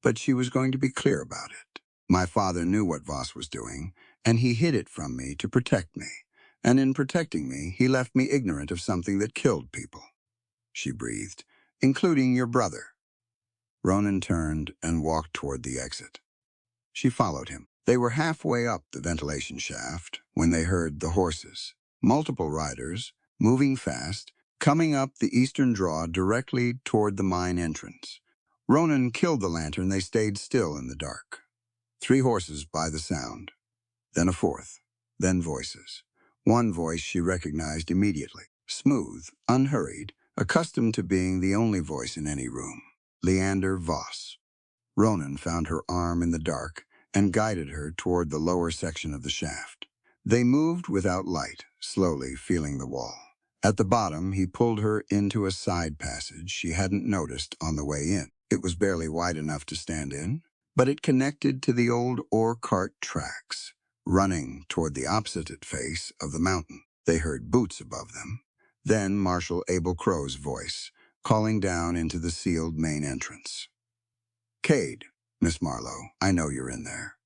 [SPEAKER 1] but she was going to be clear about it. My father knew what Voss was doing, and he hid it from me to protect me. And in protecting me, he left me ignorant of something that killed people. She breathed, including your brother. Ronan turned and walked toward the exit. She followed him. They were halfway up the ventilation shaft when they heard the horses, multiple riders, moving fast, coming up the eastern draw directly toward the mine entrance. Ronan killed the lantern. They stayed still in the dark. 3 horses by the sound, then a 4th, then voices. One voice she recognized immediately, smooth, unhurried, accustomed to being the only voice in any room. Leander Voss. Ronan found her arm in the dark and guided her toward the lower section of the shaft. They moved without light, slowly feeling the wall. At the bottom, he pulled her into a side passage she hadn't noticed on the way in. It was barely wide enough to stand in, but it connected to the old ore cart tracks, running toward the opposite face of the mountain. They heard boots above them. Then Marshal Abel Crow's voice, calling down into the sealed main entrance. Cade, Miss Marlowe, I know you're in there.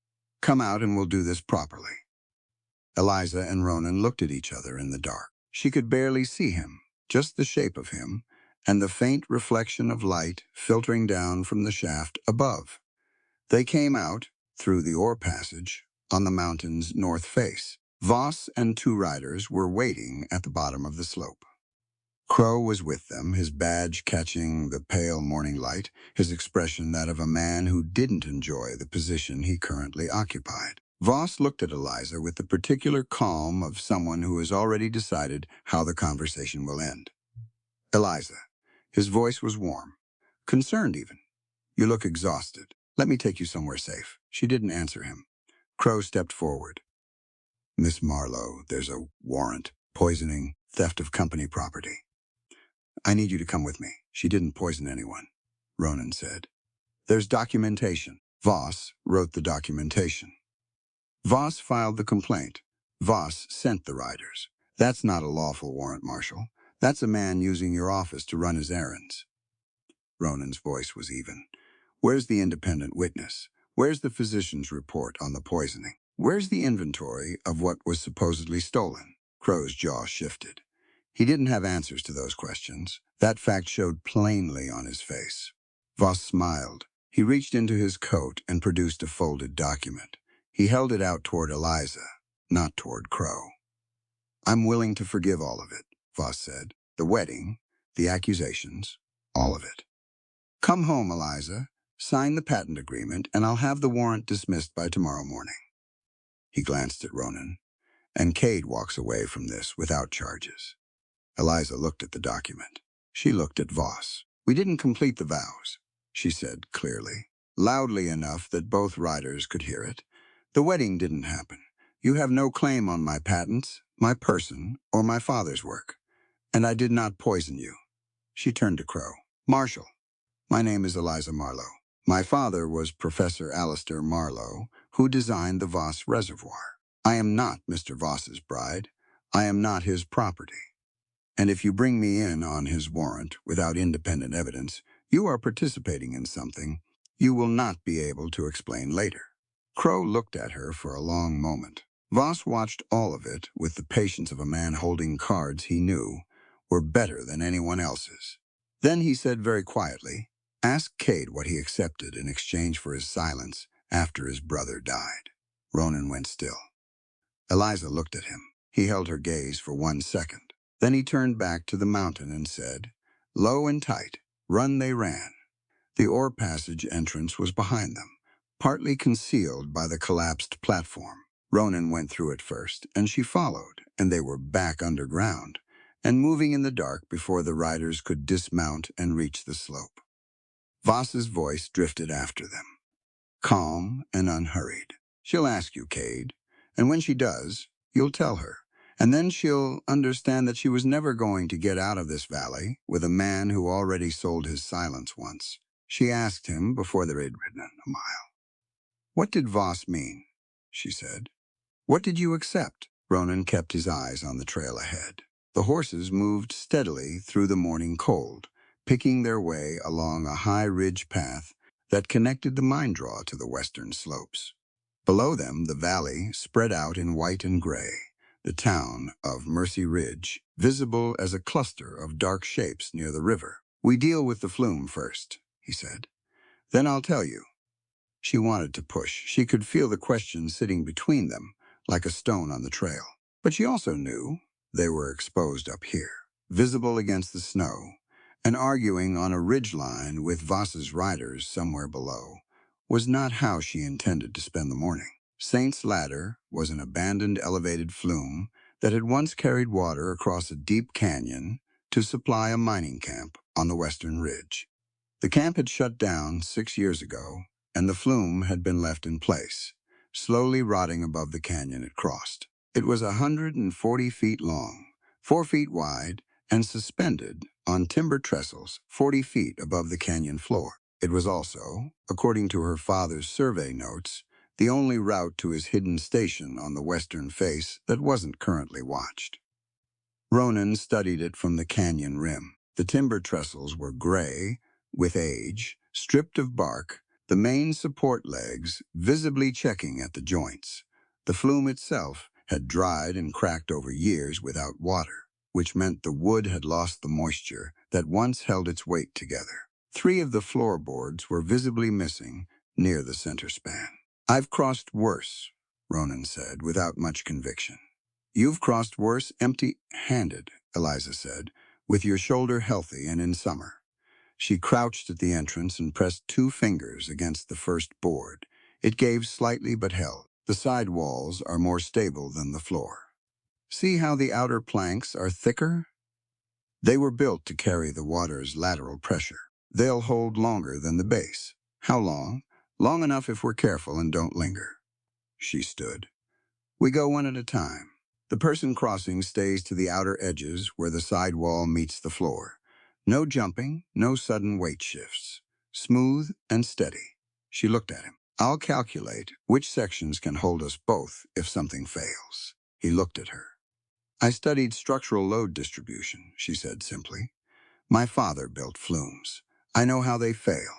[SPEAKER 1] Come out and we'll do this properly. Eliza and Ronan looked at each other in the dark. She could barely see him, just the shape of him, and the faint reflection of light filtering down from the shaft above. They came out, through the ore passage, on the mountain's north face. Voss and 2 riders were waiting at the bottom of the slope. Crow was with them, his badge catching the pale morning light, his expression that of a man who didn't enjoy the position he currently occupied. Voss looked at Eliza with the particular calm of someone who has already decided how the conversation will end. Eliza. His voice was warm, concerned even. You look exhausted. Let me take you somewhere safe. She didn't answer him. Crow stepped forward. Miss Marlowe, there's a warrant. Poisoning, theft of company property. I need you to come with me. She didn't poison anyone, Ronan said. There's documentation. Voss wrote the documentation. Voss filed the complaint. Voss sent the riders. That's not a lawful warrant, Marshal. That's a man using your office to run his errands. Ronan's voice was even. Where's the independent witness? Where's the physician's report on the poisoning? Where's the inventory of what was supposedly stolen? Crow's jaw shifted. He didn't have answers to those questions. That fact showed plainly on his face. Voss smiled. He reached into his coat and produced a folded document. He held it out toward Eliza, not toward Crow. I'm willing to forgive all of it, Voss said. The wedding, the accusations, all of it. Come home, Eliza. Sign the patent agreement, and I'll have the warrant dismissed by tomorrow morning. He glanced at Ronan. And Cade walks away from this without charges. Eliza looked at the document. She looked at Voss. We didn't complete the vows, she said clearly, loudly enough that both riders could hear it. The wedding didn't happen. You have no claim on my patents, my person, or my father's work. And I did not poison you. She turned to Crow. Marshal, my name is Eliza Marlowe. My father was Professor Alistair Marlowe, who designed the Voss Reservoir. I am not Mr. Voss's bride. I am not his property. And if you bring me in on his warrant without independent evidence, you are participating in something you will not be able to explain later. Crow looked at her for a long moment. Voss watched all of it with the patience of a man holding cards he knew were better than anyone else's. Then he said very quietly, ask Cade what he accepted in exchange for his silence after his brother died. Ronan went still. Eliza looked at him. He held her gaze for 1 second. Then he turned back to the mountain and said, low and tight, run they ran. The ore passage entrance was behind them, partly concealed by the collapsed platform. Ronan went through it first, and she followed, and they were back underground, and moving in the dark before the riders could dismount and reach the slope. Voss's voice drifted after them, calm and unhurried. She'll ask you, Cade, and when she does, you'll tell her. And then she'll understand that she was never going to get out of this valley with a man who already sold his silence once. She asked him before they had ridden a mile. What did Voss mean? She said. What did you accept? Ronan kept his eyes on the trail ahead. The horses moved steadily through the morning cold, picking their way along a high ridge path that connected the mine draw to the western slopes. Below them, the valley spread out in white and gray, the town of Mercy Ridge, visible as a cluster of dark shapes near the river. We deal with the flume first, he said. Then I'll tell you. She wanted to push. She could feel the question sitting between them, like a stone on the trail. But she also knew they were exposed up here, visible against the snow, and arguing on a ridgeline with Voss's riders somewhere below was not how she intended to spend the morning. Saint's Ladder was an abandoned elevated flume that had once carried water across a deep canyon to supply a mining camp on the western ridge. The camp had shut down 6 years ago, and the flume had been left in place, slowly rotting above the canyon it crossed. It was 140 feet long, 4 feet wide, and suspended on timber trestles 40 feet above the canyon floor. It was also, according to her father's survey notes, the only route to his hidden station on the western face that wasn't currently watched. Ronan studied it from the canyon rim. The timber trestles were gray, with age, stripped of bark, the main support legs visibly checking at the joints. The flume itself had dried and cracked over years without water, which meant the wood had lost the moisture that once held its weight together. 3 of the floorboards were visibly missing near the center span. I've crossed worse, Ronan said, without much conviction. You've crossed worse empty-handed, Eliza said, with your shoulder healthy and in summer. She crouched at the entrance and pressed 2 fingers against the first board. It gave slightly but held. The side walls are more stable than the floor. See how the outer planks are thicker? They were built to carry the water's lateral pressure. They'll hold longer than the base. How long? Long enough if we're careful and don't linger. She stood. We go one at a time. The person crossing stays to the outer edges where the side wall meets the floor. No jumping, no sudden weight shifts. Smooth and steady. She looked at him. I'll calculate which sections can hold us both if something fails. He looked at her. I studied structural load distribution, she said simply. My father built flumes. I know how they fail.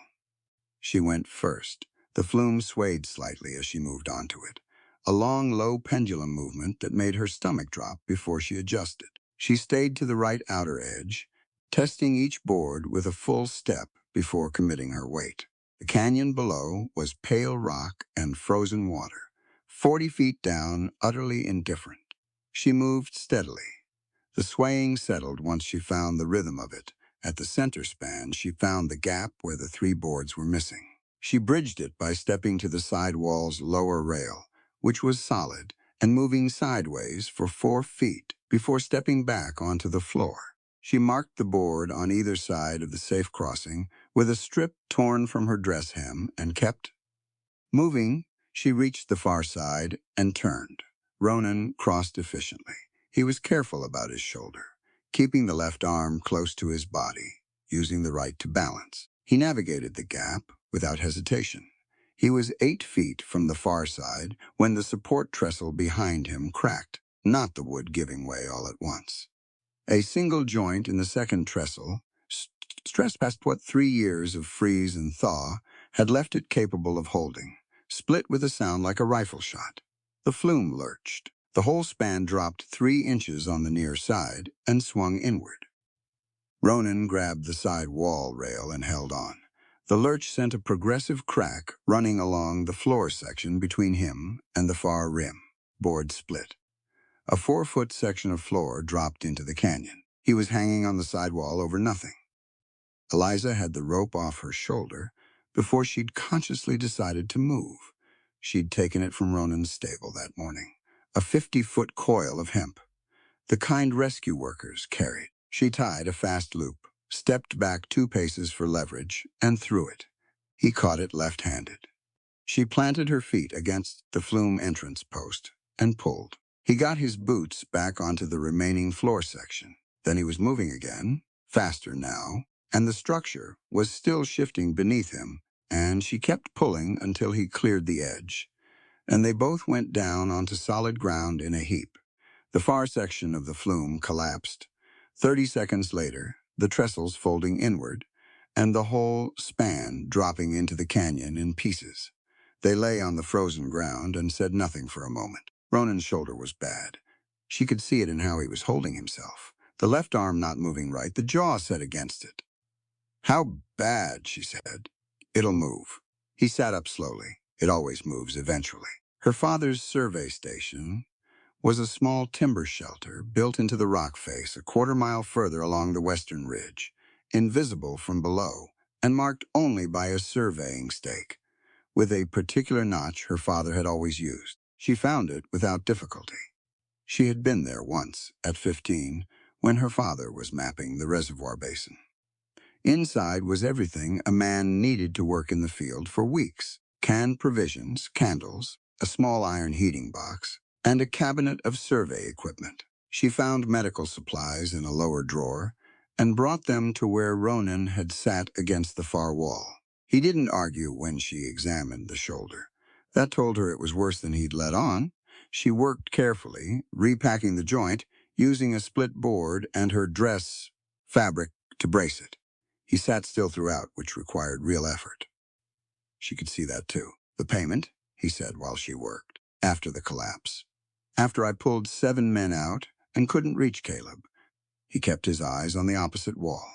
[SPEAKER 1] She went first. The flume swayed slightly as she moved onto it. a long, low pendulum movement that made her stomach drop before she adjusted. She stayed to the right outer edge, testing each board with a full step before committing her weight. The canyon below was pale rock and frozen water, 40 feet down, utterly indifferent. She moved steadily. The swaying settled once she found the rhythm of it. At the center span, she found the gap where the 3 boards were missing. She bridged it by stepping to the sidewall's lower rail, which was solid, and moving sideways for 4 feet before stepping back onto the floor. She marked the board on either side of the safe crossing with a strip torn from her dress hem and kept moving. She reached the far side and turned. Ronan crossed efficiently. He was careful about his shoulder, keeping the left arm close to his body, using the right to balance. He navigated the gap without hesitation. He was 8 feet from the far side when the support trestle behind him cracked, not the wood giving way all at once. A single joint in the second trestle, stressed past what 3 years of freeze and thaw had left it capable of holding, split with a sound like a rifle shot. The flume lurched. The whole span dropped 3 inches on the near side and swung inward. Ronan grabbed the side wall rail and held on. The lurch sent a progressive crack running along the floor section between him and the far rim. Board split. A 4-foot section of floor dropped into the canyon. He was hanging on the sidewall over nothing. Eliza had the rope off her shoulder before she'd consciously decided to move. She'd taken it from Ronan's stable that morning, a 50-foot coil of hemp, the kind rescue workers carried. She tied a fast loop, stepped back 2 paces for leverage, and threw it. He caught it left-handed. She planted her feet against the flume entrance post and pulled. He got his boots back onto the remaining floor section. Then he was moving again, faster now, and the structure was still shifting beneath him, and she kept pulling until he cleared the edge. And they both went down onto solid ground in a heap. The far section of the flume collapsed. 30 seconds later, the trestles folding inward, and the whole span dropping into the canyon in pieces. They lay on the frozen ground and said nothing for a moment. Ronan's shoulder was bad. She could see it in how he was holding himself. The left arm not moving right, the jaw set against it. "How bad?" she said. "It'll move." He sat up slowly. It always moves eventually. Her father's survey station was a small timber shelter built into the rock face a quarter-mile further along the western ridge, invisible from below, and marked only by a surveying stake, with a particular notch her father had always used. She found it without difficulty. She had been there once, at 15, when her father was mapping the reservoir basin. Inside was everything a man needed to work in the field for weeks: canned provisions, candles, a small iron heating box, and a cabinet of survey equipment. She found medical supplies in a lower drawer and brought them to where Ronan had sat against the far wall. He didn't argue when she examined the shoulder. That told her it was worse than he'd let on. She worked carefully, repacking the joint, using a split board and her dress fabric to brace it. He sat still throughout, which required real effort. She could see that too. "The payment," he said while she worked, "after the collapse. After I pulled 7 men out and couldn't reach Caleb." He kept his eyes on the opposite wall.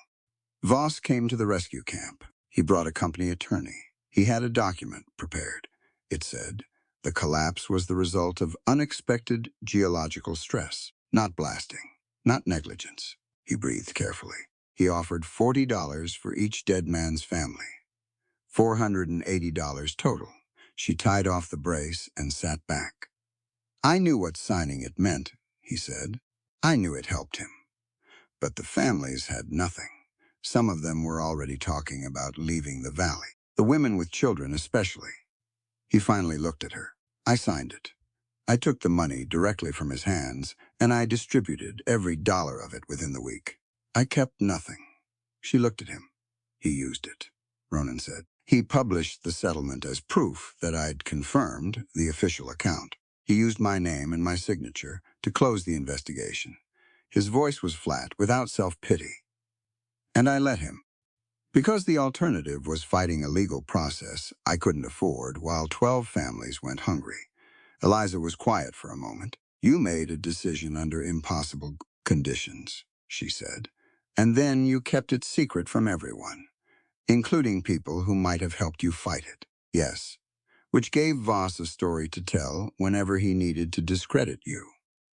[SPEAKER 1] Voss came to the rescue camp. He brought a company attorney. He had a document prepared. It said, the collapse was the result of unexpected geological stress, not blasting, not negligence. He breathed carefully. He offered $40 for each dead man's family. $480 total. She tied off the brace and sat back. "I knew what signing it meant," he said. "I knew it helped him. But the families had nothing. Some of them were already talking about leaving the valley. The women with children especially." He finally looked at her. "I signed it. I took the money directly from his hands, and I distributed every dollar of it within the week. I kept nothing." She looked at him. "He used it," Ronan said. "He published the settlement as proof that I'd confirmed the official account. He used my name and my signature to close the investigation." His voice was flat, without self-pity. "And I let him. Because the alternative was fighting a legal process I couldn't afford while 12 families went hungry. Eliza was quiet for a moment. You made a decision under impossible conditions, she said, and then you kept it secret from everyone, including people who might have helped you fight it. Yes, which gave Voss a story to tell whenever he needed to discredit you.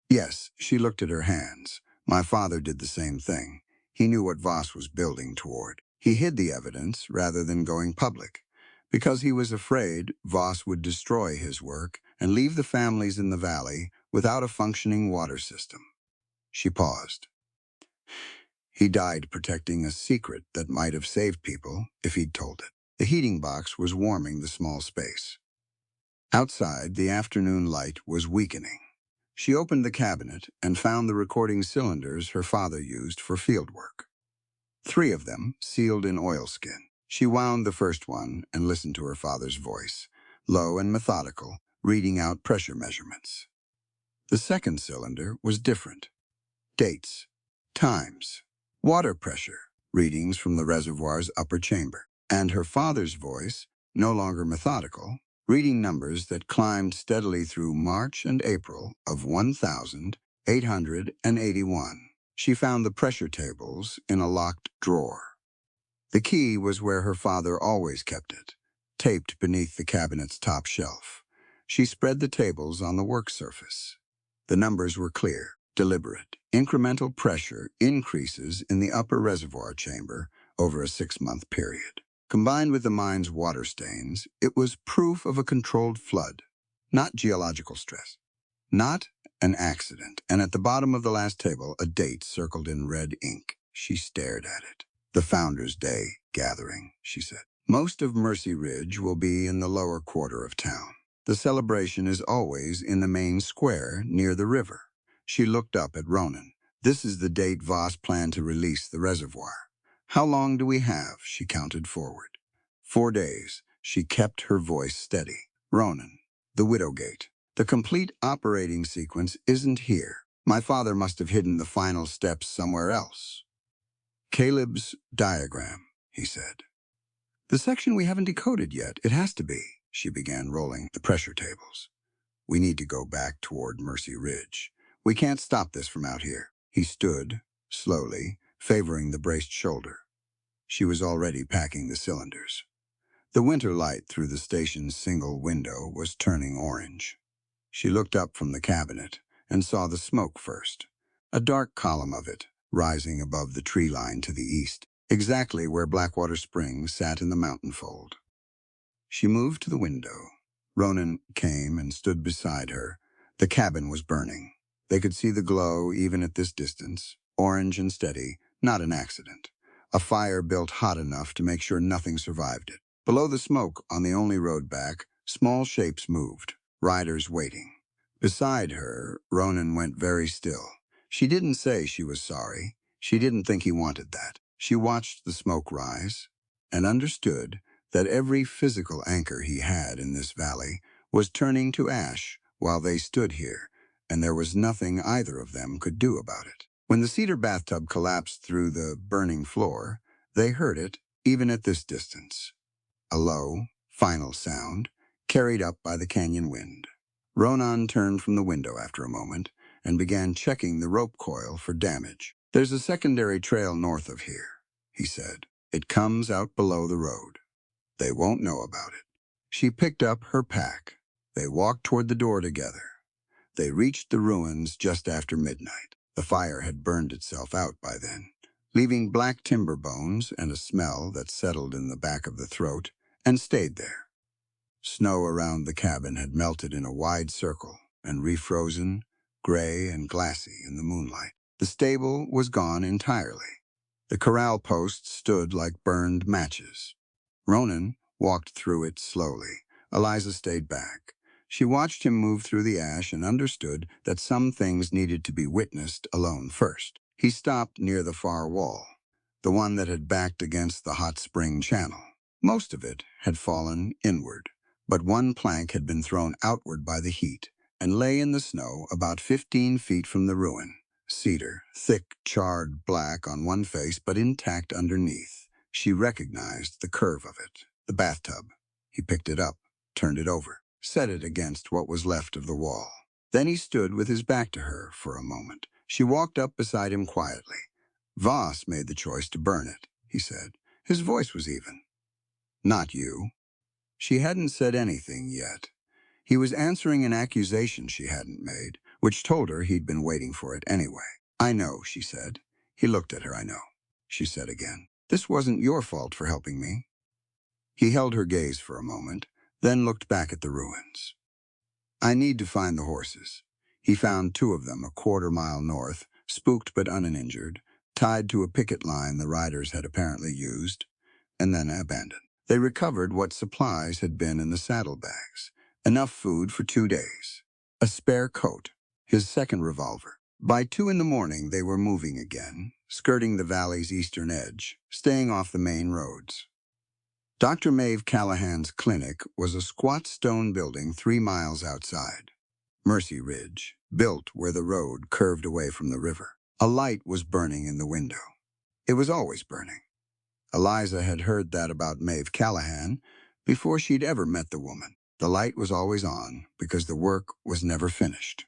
[SPEAKER 1] Yes, she looked at her hands. My father did the same thing. He knew what Voss was building toward. He hid the evidence rather than going public, because he was afraid Voss would destroy his work and leave the families in the valley without a functioning water system. She paused. He died protecting a secret that might have saved people if he'd told it. The heating box was warming the small space. Outside, the afternoon light was weakening. She opened the cabinet and found the recording cylinders her father used for fieldwork. 3 of them, sealed in oilskin. She wound the first one and listened to her father's voice, low and methodical, reading out pressure measurements. The second cylinder was different. Dates, times, water pressure, readings from the reservoir's upper chamber. And her father's voice, no longer methodical, reading numbers that climbed steadily through March and April of 1,881. She found the pressure tables in a locked drawer. The key was where her father always kept it, taped beneath the cabinet's top shelf. She spread the tables on the work surface. The numbers were clear, deliberate. Incremental pressure increases in the upper reservoir chamber over a 6-month period. Combined with the mine's water stains, it was proof of a controlled flood, not geological stress, not an accident. And at the bottom of the last table, a date circled in red ink. She stared at it. The Founders' Day gathering, she said. Most of Mercy Ridge will be in the lower quarter of town. The celebration is always in the main square near the river. She looked up at Ronan. This is the date Voss planned to release the reservoir. How long do we have? She counted forward. 4 days. She kept her voice steady. Ronan, the Widowgate. The complete operating sequence isn't here. My father must have hidden the final steps somewhere else. Caleb's diagram, he said. The section we haven't decoded yet. It has to be. She began rolling the pressure tables. We need to go back toward Mercy Ridge. We can't stop this from out here. He stood, slowly, favoring the braced shoulder. She was already packing the cylinders. The winter light through the station's single window was turning orange. She looked up from the cabinet and saw the smoke first, a dark column of it rising above the tree line to the east, exactly where Blackwater Springs sat in the mountain fold. She moved to the window. Ronan came and stood beside her. The cabin was burning. They could see the glow even at this distance, orange and steady, not an accident. A fire built hot enough to make sure nothing survived it. Below the smoke, on the only road back, small shapes moved, riders waiting. Beside her, Ronan went very still. She didn't say she was sorry. She didn't think he wanted that. She watched the smoke rise and understood that every physical anchor he had in this valley was turning to ash while they stood here, and there was nothing either of them could do about it. When the cedar bathtub collapsed through the burning floor, they heard it, even at this distance. A low, final sound, carried up by the canyon wind. Ronan turned from the window after a moment and began checking the rope coil for damage. There's a secondary trail north of here, he said. It comes out below the road. They won't know about it. She picked up her pack. They walked toward the door together. They reached the ruins just after midnight. The fire had burned itself out by then, leaving black timber bones and a smell that settled in the back of the throat and stayed there. Snow around the cabin had melted in a wide circle and refrozen, gray and glassy in the moonlight. The stable was gone entirely. The corral posts stood like burned matches. Ronan walked through it slowly. Eliza stayed back. She watched him move through the ash and understood that some things needed to be witnessed alone first. He stopped near the far wall, the one that had backed against the hot spring channel. Most of it had fallen inward, but one plank had been thrown outward by the heat and lay in the snow about 15 feet from the ruin. Cedar, thick, charred black on one face but intact underneath. She recognized the curve of it. The bathtub. He picked it up, turned it over. set it against what was left of the wall. Then he stood with his back to her for a moment. She walked up beside him quietly. Voss made the choice to burn it, he said. His voice was even. Not you. She hadn't said anything yet. He was answering an accusation she hadn't made, which told her he'd been waiting for it anyway. I know, she said. He looked at her. I know, she said again. This wasn't your fault for helping me. He held her gaze for a moment, then looked back at the ruins. I need to find the horses. He found 2 of them a quarter-mile north, spooked but uninjured, tied to a picket line the riders had apparently used, and then abandoned. They recovered what supplies had been in the saddlebags, enough food for 2 days, a spare coat, his second revolver. By 2 in the morning, they were moving again, skirting the valley's eastern edge, staying off the main roads. Dr. Maeve Callahan's clinic was a squat stone building 3 miles outside, Mercy Ridge, built where the road curved away from the river. A light was burning in the window. It was always burning. Eliza had heard that about Maeve Callahan before she'd ever met the woman. The light was always on because the work was never finished.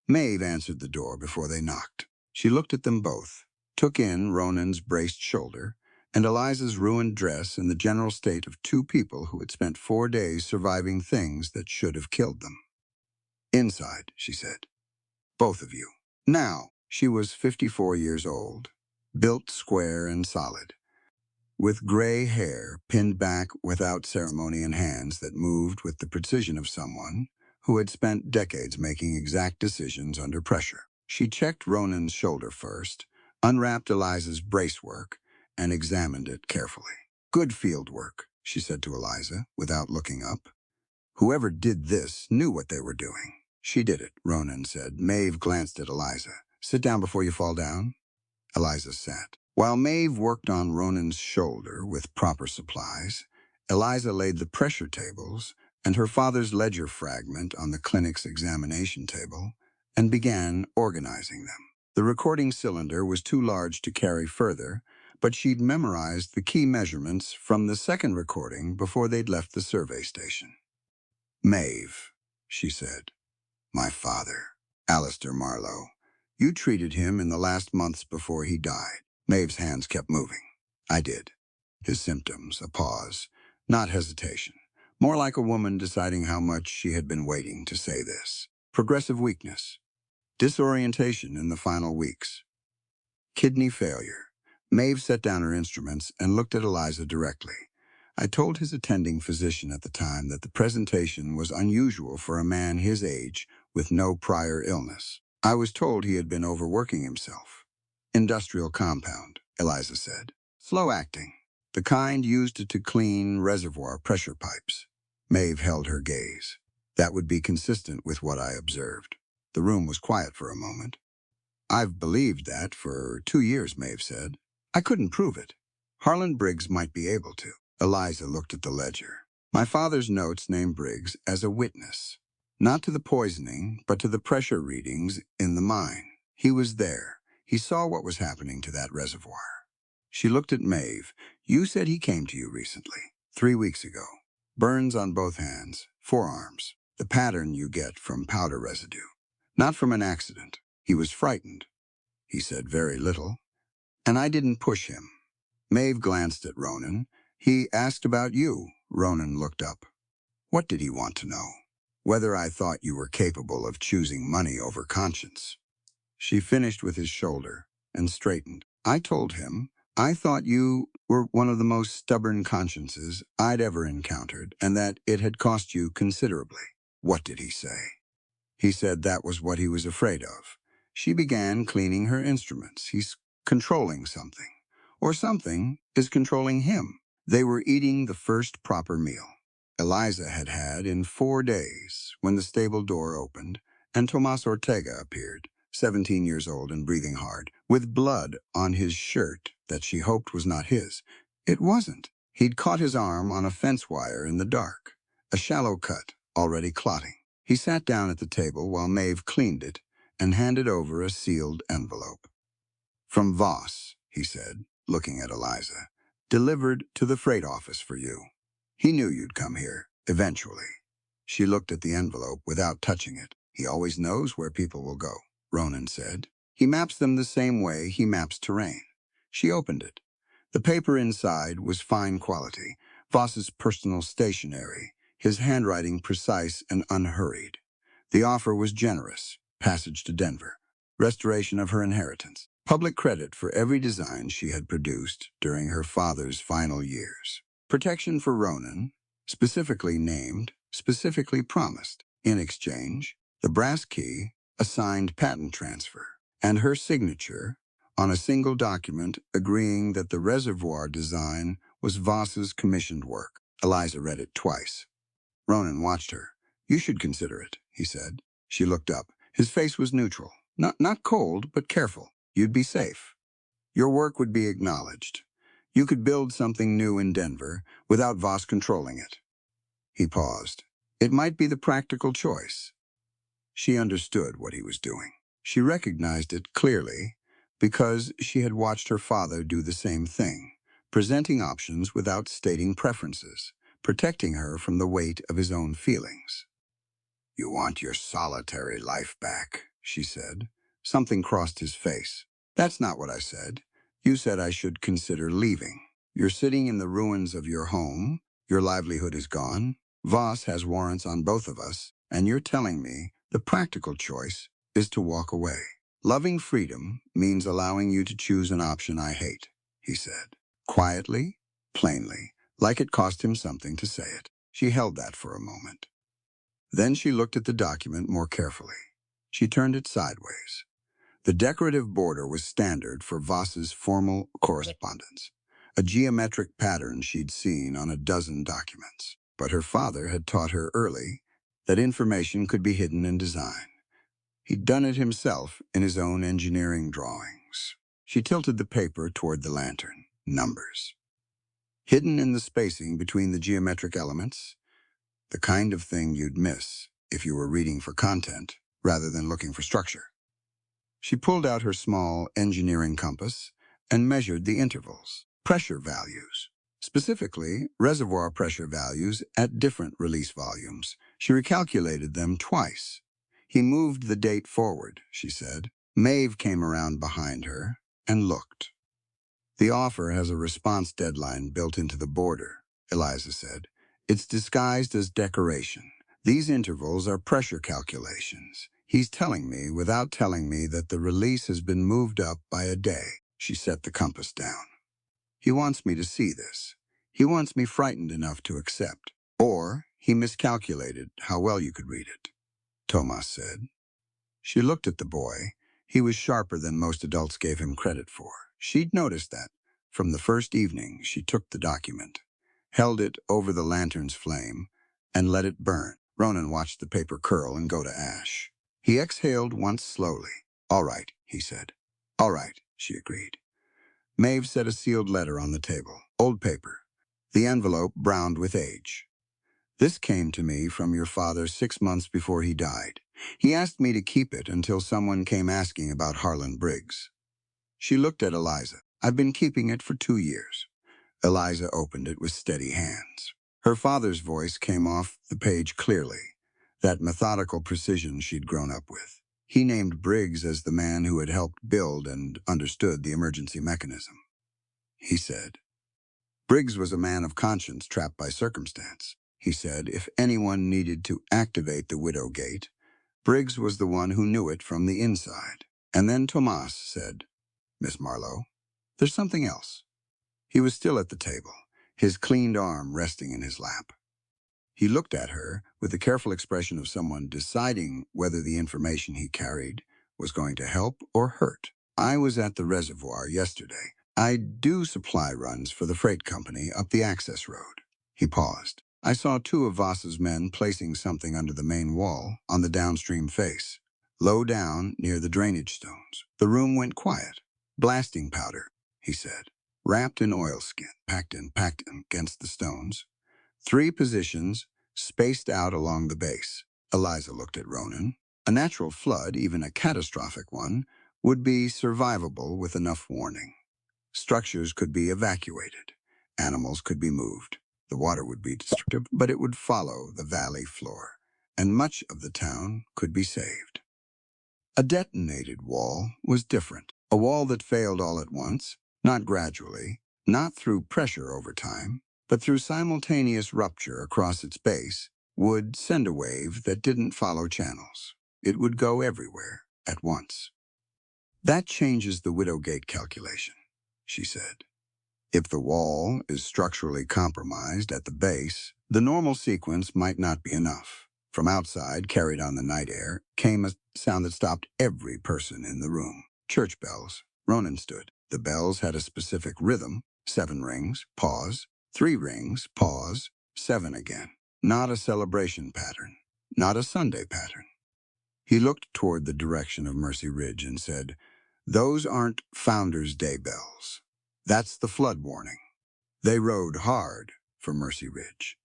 [SPEAKER 1] Maeve answered the door before they knocked. She looked at them both, took in Ronan's braced shoulder, and Eliza's ruined dress in the general state of 2 people who had spent 4 days surviving things that should have killed them. Inside, she said. Both of you. Now, she was 54 years old, built square and solid, with gray hair pinned back without ceremony and hands that moved with the precision of someone who had spent decades making exact decisions under pressure. She checked Ronan's shoulder first, unwrapped Eliza's bracework, and examined it carefully. Good field work, she said to Eliza, without looking up. Whoever did this knew what they were doing. She did it, Ronan said. Maeve glanced at Eliza. Sit down before you fall down. Eliza sat. While Maeve worked on Ronan's shoulder with proper supplies, Eliza laid the pressure tables and her father's ledger fragment on the clinic's examination table and began organizing them. The recording cylinder was too large to carry further, but she'd memorized the key measurements from the second recording before they'd left the survey station. Maeve, she said. My father, Alistair Marlowe. You treated him in the last months before he died. Maeve's hands kept moving. I did. His symptoms, a pause, not hesitation. More like a woman deciding how much she had been waiting to say this. Progressive weakness. Disorientation in the final weeks. Kidney failure. Maeve set down her instruments and looked at Eliza directly. I told his attending physician at the time that the presentation was unusual for a man his age with no prior illness. I was told he had been overworking himself. Industrial compound, Eliza said. Slow acting. The kind used to clean reservoir pressure pipes. Maeve held her gaze. That would be consistent with what I observed. The room was quiet for a moment. I've believed that for 2 years, Maeve said. I couldn't prove it. Harlan Briggs might be able to. Eliza looked at the ledger. My father's notes named Briggs as a witness, not to the poisoning, but to the pressure readings in the mine. He was there. He saw what was happening to that reservoir. She looked at Maeve. You said he came to you recently, 3 weeks ago. Burns on both hands, forearms, the pattern you get from powder residue. Not from an accident. He was frightened. He said very little, and I didn't push him. Maeve glanced at Ronan. He asked about you. Ronan looked up. What did he want to know? Whether I thought you were capable of choosing money over conscience. She finished with his shoulder and straightened. I told him I thought you were one of the most stubborn consciences I'd ever encountered and that it had cost you considerably. What did he say? He said that was what he was afraid of. She began cleaning her instruments. He's controlling something. Or something is controlling him. They were eating the first proper meal Eliza had had in 4 days when the stable door opened and Tomas Ortega appeared, 17 years old and breathing hard, with blood on his shirt that she hoped was not his. It wasn't. He'd caught his arm on a fence wire in the dark, a shallow cut, already clotting. He sat down at the table while Maeve cleaned it and handed over a sealed envelope. From Voss, he said, looking at Eliza. Delivered to the freight office for you. He knew you'd come here, eventually. She looked at the envelope without touching it. He always knows where people will go, Ronan said. He maps them the same way he maps terrain. She opened it. The paper inside was fine quality, Voss's personal stationery, his handwriting precise and unhurried. The offer was generous: passage to Denver, restoration of her inheritance, public credit for every design she had produced during her father's final years, protection for Ronan, specifically named, specifically promised. In exchange, the brass key, a signed patent transfer, and her signature on a single document agreeing that the reservoir design was Voss's commissioned work. Eliza read it twice. Ronan watched her. "You should consider it," he said. She looked up. His face was neutral. Not cold, but careful. "You'd be safe. Your work would be acknowledged. You could build something new in Denver without Voss controlling it." He paused. It might be the practical choice. She understood what he was doing. She recognized it clearly because she had watched her father do the same thing, presenting options without stating preferences, protecting her from the weight of his own feelings. "You want your solitary life back," she said. Something crossed his face. "That's not what I said. You said I should consider leaving. You're sitting in the ruins of your home. Your livelihood is gone. Voss has warrants on both of us, and you're telling me the practical choice is to walk away. Loving freedom means allowing you to choose an option I hate," he said. Quietly, plainly, like it cost him something to say it. She held that for a moment. Then she looked at the document more carefully. She turned it sideways. The decorative border was standard for Voss's formal correspondence, a geometric pattern she'd seen on a dozen documents. But her father had taught her early that information could be hidden in design. He'd done it himself in his own engineering drawings. She tilted the paper toward the lantern. Numbers. Hidden in the spacing between the geometric elements, the kind of thing you'd miss if you were reading for content rather than looking for structure. She pulled out her small engineering compass and measured the intervals, pressure values, specifically reservoir pressure values at different release volumes. She recalculated them twice. He moved the date forward, she said. Maeve came around behind her and looked. "The offer has a response deadline built into the border," Eliza said. "It's disguised as decoration. These intervals are pressure calculations. He's telling me without telling me that the release has been moved up by a day." She set the compass down. "He wants me to see this. He wants me frightened enough to accept. Or he miscalculated how well you could read it," Tomas said. She looked at the boy. He was sharper than most adults gave him credit for. She'd noticed that from the first evening she took the document, held it over the lantern's flame, and let it burn. Ronan watched the paper curl and go to ash. He exhaled once slowly. "All right," he said. "All right," she agreed. Maeve set a sealed letter on the table. Old paper. The envelope browned with age. "This came to me from your father 6 months before he died. He asked me to keep it until someone came asking about Harlan Briggs." She looked at Eliza. "I've been keeping it for 2 years." Eliza opened it with steady hands. Her father's voice came off the page clearly, that methodical precision she'd grown up with. He named Briggs as the man who had helped build and understood the emergency mechanism. He said, "Briggs was a man of conscience trapped by circumstance." He said if anyone needed to activate the widow gate, Briggs was the one who knew it from the inside. And then Tomas said, "Miss Marlowe, there's something else." He was still at the table, his cleaned arm resting in his lap. He looked at her with the careful expression of someone deciding whether the information he carried was going to help or hurt. "I was at the reservoir yesterday. I do supply runs for the freight company up the access road." He paused. "I saw 2 of Voss's men placing something under the main wall on the downstream face, low down near the drainage stones. The room went quiet. Blasting powder," he said, "wrapped in oilskin, packed in against the stones. 3 positions, spaced out along the base." Eliza looked at Ronan. A natural flood, even a catastrophic one, would be survivable with enough warning. Structures could be evacuated. Animals could be moved. The water would be destructive, but it would follow the valley floor. and much of the town could be saved. A detonated wall was different, a wall that failed all at once, not gradually, not through pressure over time, but through simultaneous rupture across its base, would send a wave that didn't follow channels. It would go everywhere at once. That changes the Widowgate calculation, she said. If the wall is structurally compromised at the base, the normal sequence might not be enough. From outside, carried on the night air, came a sound that stopped every person in the room. Church bells. Ronan stood. The bells had a specific rhythm: 7 rings, pause, 3 rings, pause, 7 again. Not a celebration pattern, not a Sunday pattern. He looked toward the direction of Mercy Ridge and said, "Those aren't Founders' Day bells. That's the flood warning." They rode hard for Mercy Ridge.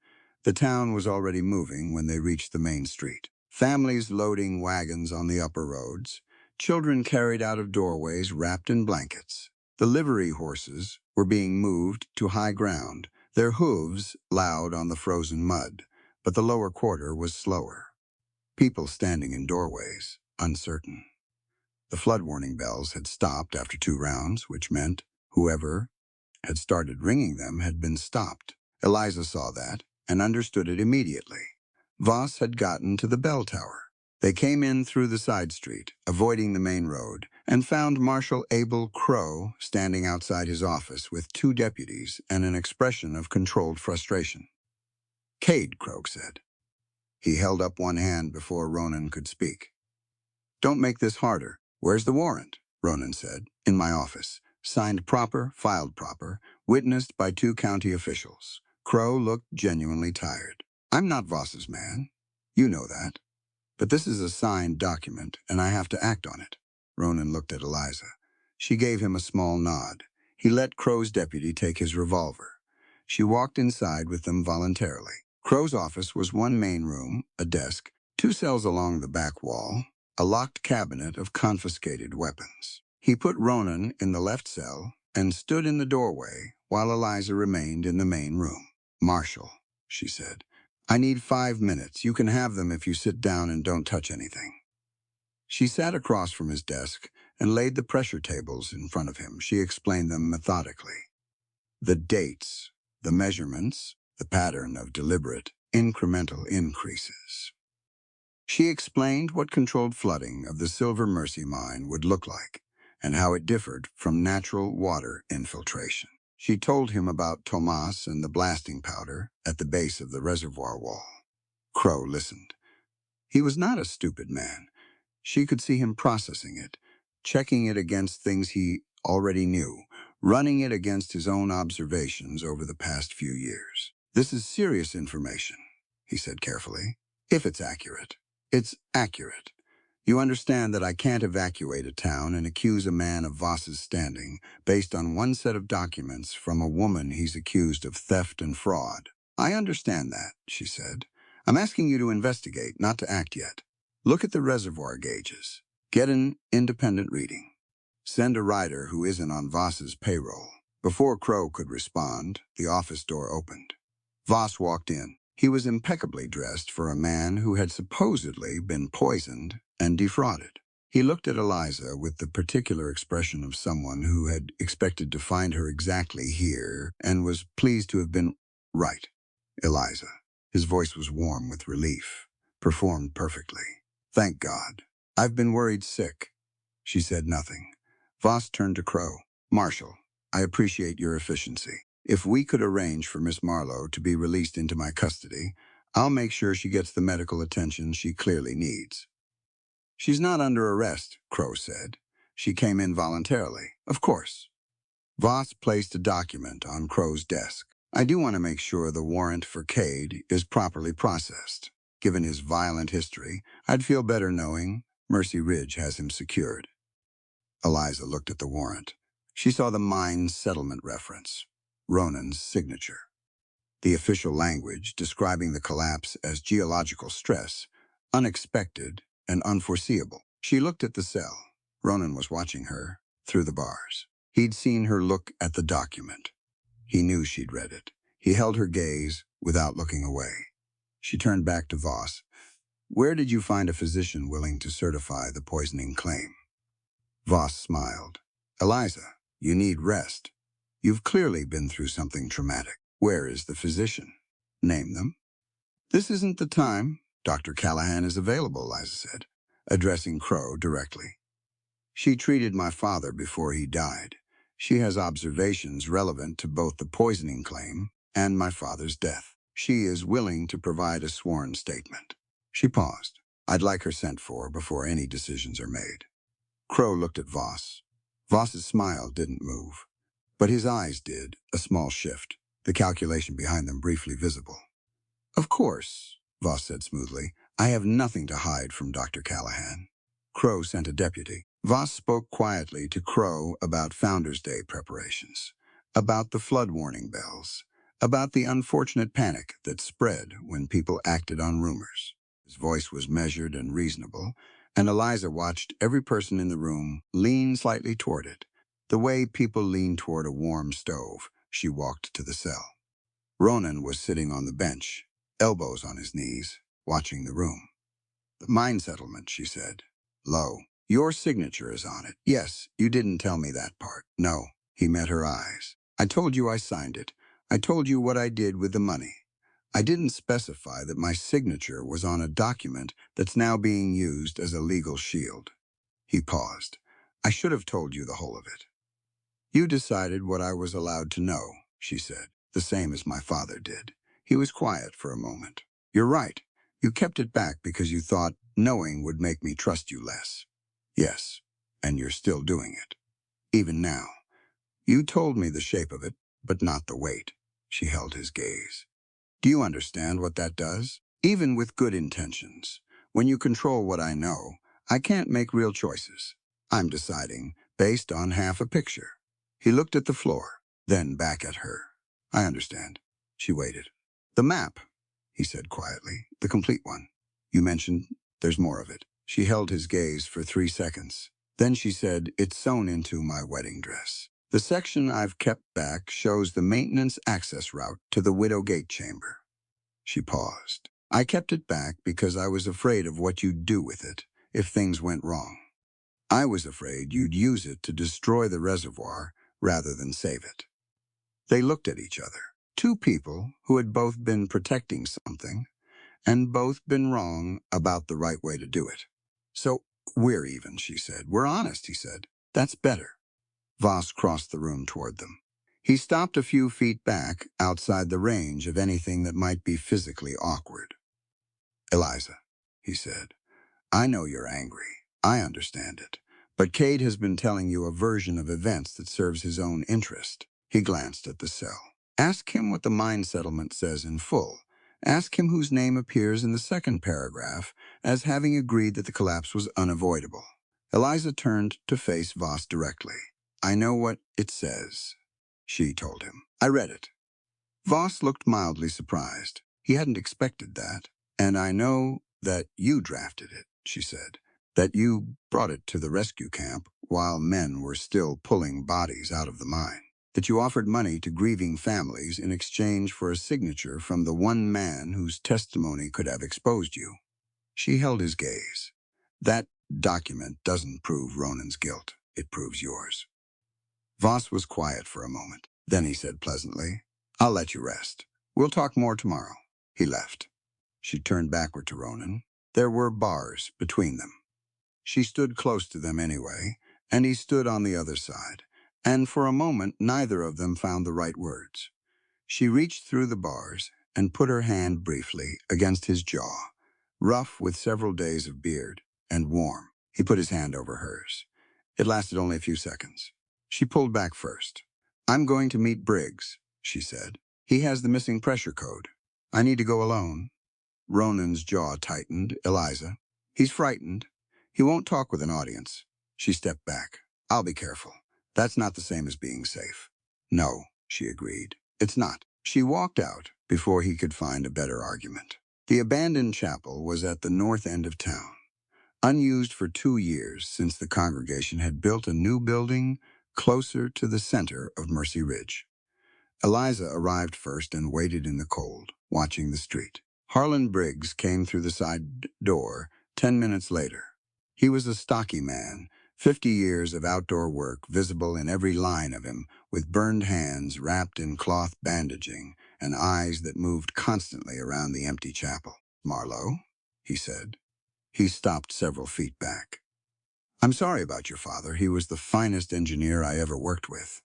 [SPEAKER 1] The town was already moving when they reached the main street. Families loading wagons on the upper roads, children carried out of doorways wrapped in blankets. The livery horses were being moved to high ground, their hooves loud on the frozen mud, but the lower quarter was slower. People standing in doorways, uncertain. The flood warning bells had stopped after 2 rounds, which meant whoever had started ringing them had been stopped. Eliza saw that and understood it immediately. Voss had gotten to the bell tower. They came in through the side street, avoiding the main road, and found Marshal Abel Crow standing outside his office with 2 deputies and an expression of controlled frustration. "Cade," Crow said. He held up one hand before Ronan could speak. "Don't make this harder. Where's the warrant?" Ronan said. "In my office. Signed proper, filed proper, witnessed by 2 county officials." Crow looked genuinely tired. "I'm not Voss's man. You know that. But this is a signed document, and I have to act on it." Ronan looked at Eliza. She gave him a small nod. He let Crow's deputy take his revolver. She walked inside with them voluntarily. Crow's office was one main room, a desk, 2 cells along the back wall, a locked cabinet of confiscated weapons. He put Ronan in the left cell and stood in the doorway while Eliza remained in the main room. "Marshal," she said, "I need 5 minutes. You can have them if you sit down and don't touch anything." She sat across from his desk and laid the pressure tables in front of him. She explained them methodically. The dates, the measurements, the pattern of deliberate, incremental increases. She explained what controlled flooding of the Silver Mercy mine would look like and how it differed from natural water infiltration. She told him about Tomas and the blasting powder at the base of the reservoir wall. Crow listened. He was not a stupid man. She could see him processing it, checking it against things he already knew, running it against his own observations over the past few years. "This is serious information," he said carefully, "if it's accurate. It's accurate. You understand that I can't evacuate a town and accuse a man of Voss's standing based on one set of documents from a woman he's accused of theft and fraud." "I understand that," she said. "I'm asking you to investigate, not to act yet. Look at the reservoir gauges. Get an independent reading. Send a rider who isn't on Voss's payroll." Before Crow could respond, the office door opened. Voss walked in. He was impeccably dressed for a man who had supposedly been poisoned and defrauded. He looked at Eliza with the particular expression of someone who had expected to find her exactly here and was pleased to have been right. "Eliza." His voice was warm with relief. "Performed perfectly. Thank God. I've been worried sick." She said nothing. Voss turned to Crow. "Marshal, I appreciate your efficiency. If we could arrange for Miss Marlowe to be released into my custody, I'll make sure she gets the medical attention she clearly needs." "She's not under arrest," Crow said. "She came in voluntarily." "Of course." Voss placed a document on Crow's desk. "I do want to make sure the warrant for Cade is properly processed. Given his violent history, I'd feel better knowing Mercy Ridge has him secured." Eliza looked at the warrant. She saw the mine settlement reference, Ronan's signature. The official language describing the collapse as geological stress, unexpected and unforeseeable. She looked at the cell. Ronan was watching her through the bars. He'd seen her look at the document. He knew she'd read it. He held her gaze without looking away. She turned back to Voss. Where did you find a physician willing to certify the poisoning claim? Voss smiled. Eliza, you need rest. You've clearly been through something traumatic. Where is the physician? Name them. This isn't the time. Dr. Callahan is available, Eliza said, addressing Crow directly. She treated my father before he died. She has observations relevant to both the poisoning claim and my father's death. She is willing to provide a sworn statement. She paused. I'd like her sent for before any decisions are made. Crow looked at Voss. Voss's smile didn't move, but his eyes did, a small shift, the calculation behind them briefly visible. Of course, Voss said smoothly. I have nothing to hide from Dr. Callahan. Crow sent a deputy. Voss spoke quietly to Crow about Founders' Day preparations, about the flood warning bells, about the unfortunate panic that spread when people acted on rumors. His voice was measured and reasonable, and Eliza watched every person in the room lean slightly toward it, the way people lean toward a warm stove. She walked to the cell. Ronan was sitting on the bench, elbows on his knees, watching the room. The mine settlement, she said. Low. Your signature is on it. Yes, you didn't tell me that part. No. He met her eyes. I told you I signed it. I told you what I did with the money. I didn't specify that my signature was on a document that's now being used as a legal shield. He paused. I should have told you the whole of it. You decided what I was allowed to know, she said, the same as my father did. He was quiet for a moment. You're right. You kept it back because you thought knowing would make me trust you less. Yes, and you're still doing it. Even now. You told me the shape of it, but not the weight. She held his gaze. Do you understand what that does? Even with good intentions, when you control what I know, I can't make real choices. I'm deciding based on half a picture. He looked at the floor, then back at her. I understand. She waited. The map, he said quietly, the complete one. You mentioned there's more of it. She held his gaze for 3 seconds. Then she said, it's sewn into my wedding dress. The section I've kept back shows the maintenance access route to the Widow Gate chamber. She paused. I kept it back because I was afraid of what you'd do with it if things went wrong. I was afraid you'd use it to destroy the reservoir rather than save it. They looked at each other. Two people who had both been protecting something and both been wrong about the right way to do it. So, we're even, she said. We're honest, he said. That's better. Voss crossed the room toward them. He stopped a few feet back, outside the range of anything that might be physically awkward. Eliza, he said, I know you're angry. I understand it. But Cade has been telling you a version of events that serves his own interest. He glanced at the cell. Ask him what the mine settlement says in full. Ask him whose name appears in the second paragraph as having agreed that the collapse was unavoidable. Eliza turned to face Voss directly. I know what it says, she told him. I read it. Voss looked mildly surprised. He hadn't expected that. And I know that you drafted it, she said, that you brought it to the rescue camp while men were still pulling bodies out of the mine, that you offered money to grieving families in exchange for a signature from the one man whose testimony could have exposed you. She held his gaze. That document doesn't prove Ronan's guilt. It proves yours. Voss was quiet for a moment. Then he said pleasantly, I'll let you rest. We'll talk more tomorrow. He left. She turned backward to Ronan. There were bars between them. She stood close to them anyway, and he stood on the other side, and for a moment neither of them found the right words. She reached through the bars and put her hand briefly against his jaw, rough with several days of beard, and warm. He put his hand over hers. It lasted only a few seconds. She pulled back first. I'm going to meet Briggs, she said. He has the missing pressure code. I need to go alone. Ronan's jaw tightened. Eliza. He's frightened. He won't talk with an audience. She stepped back. I'll be careful. That's not the same as being safe. No, she agreed. It's not. She walked out before he could find a better argument. The abandoned chapel was at the north end of town, unused for 2 years since the congregation had built a new building closer to the center of Mercy Ridge. Eliza arrived first and waited in the cold, watching the street. Harlan Briggs came through the side door 10 minutes later. He was a stocky man, 50 years of outdoor work visible in every line of him, with burned hands wrapped in cloth bandaging and eyes that moved constantly around the empty chapel. "Marlowe," he said. He stopped several feet back. "I'm sorry about your father. He was the finest engineer I ever worked with."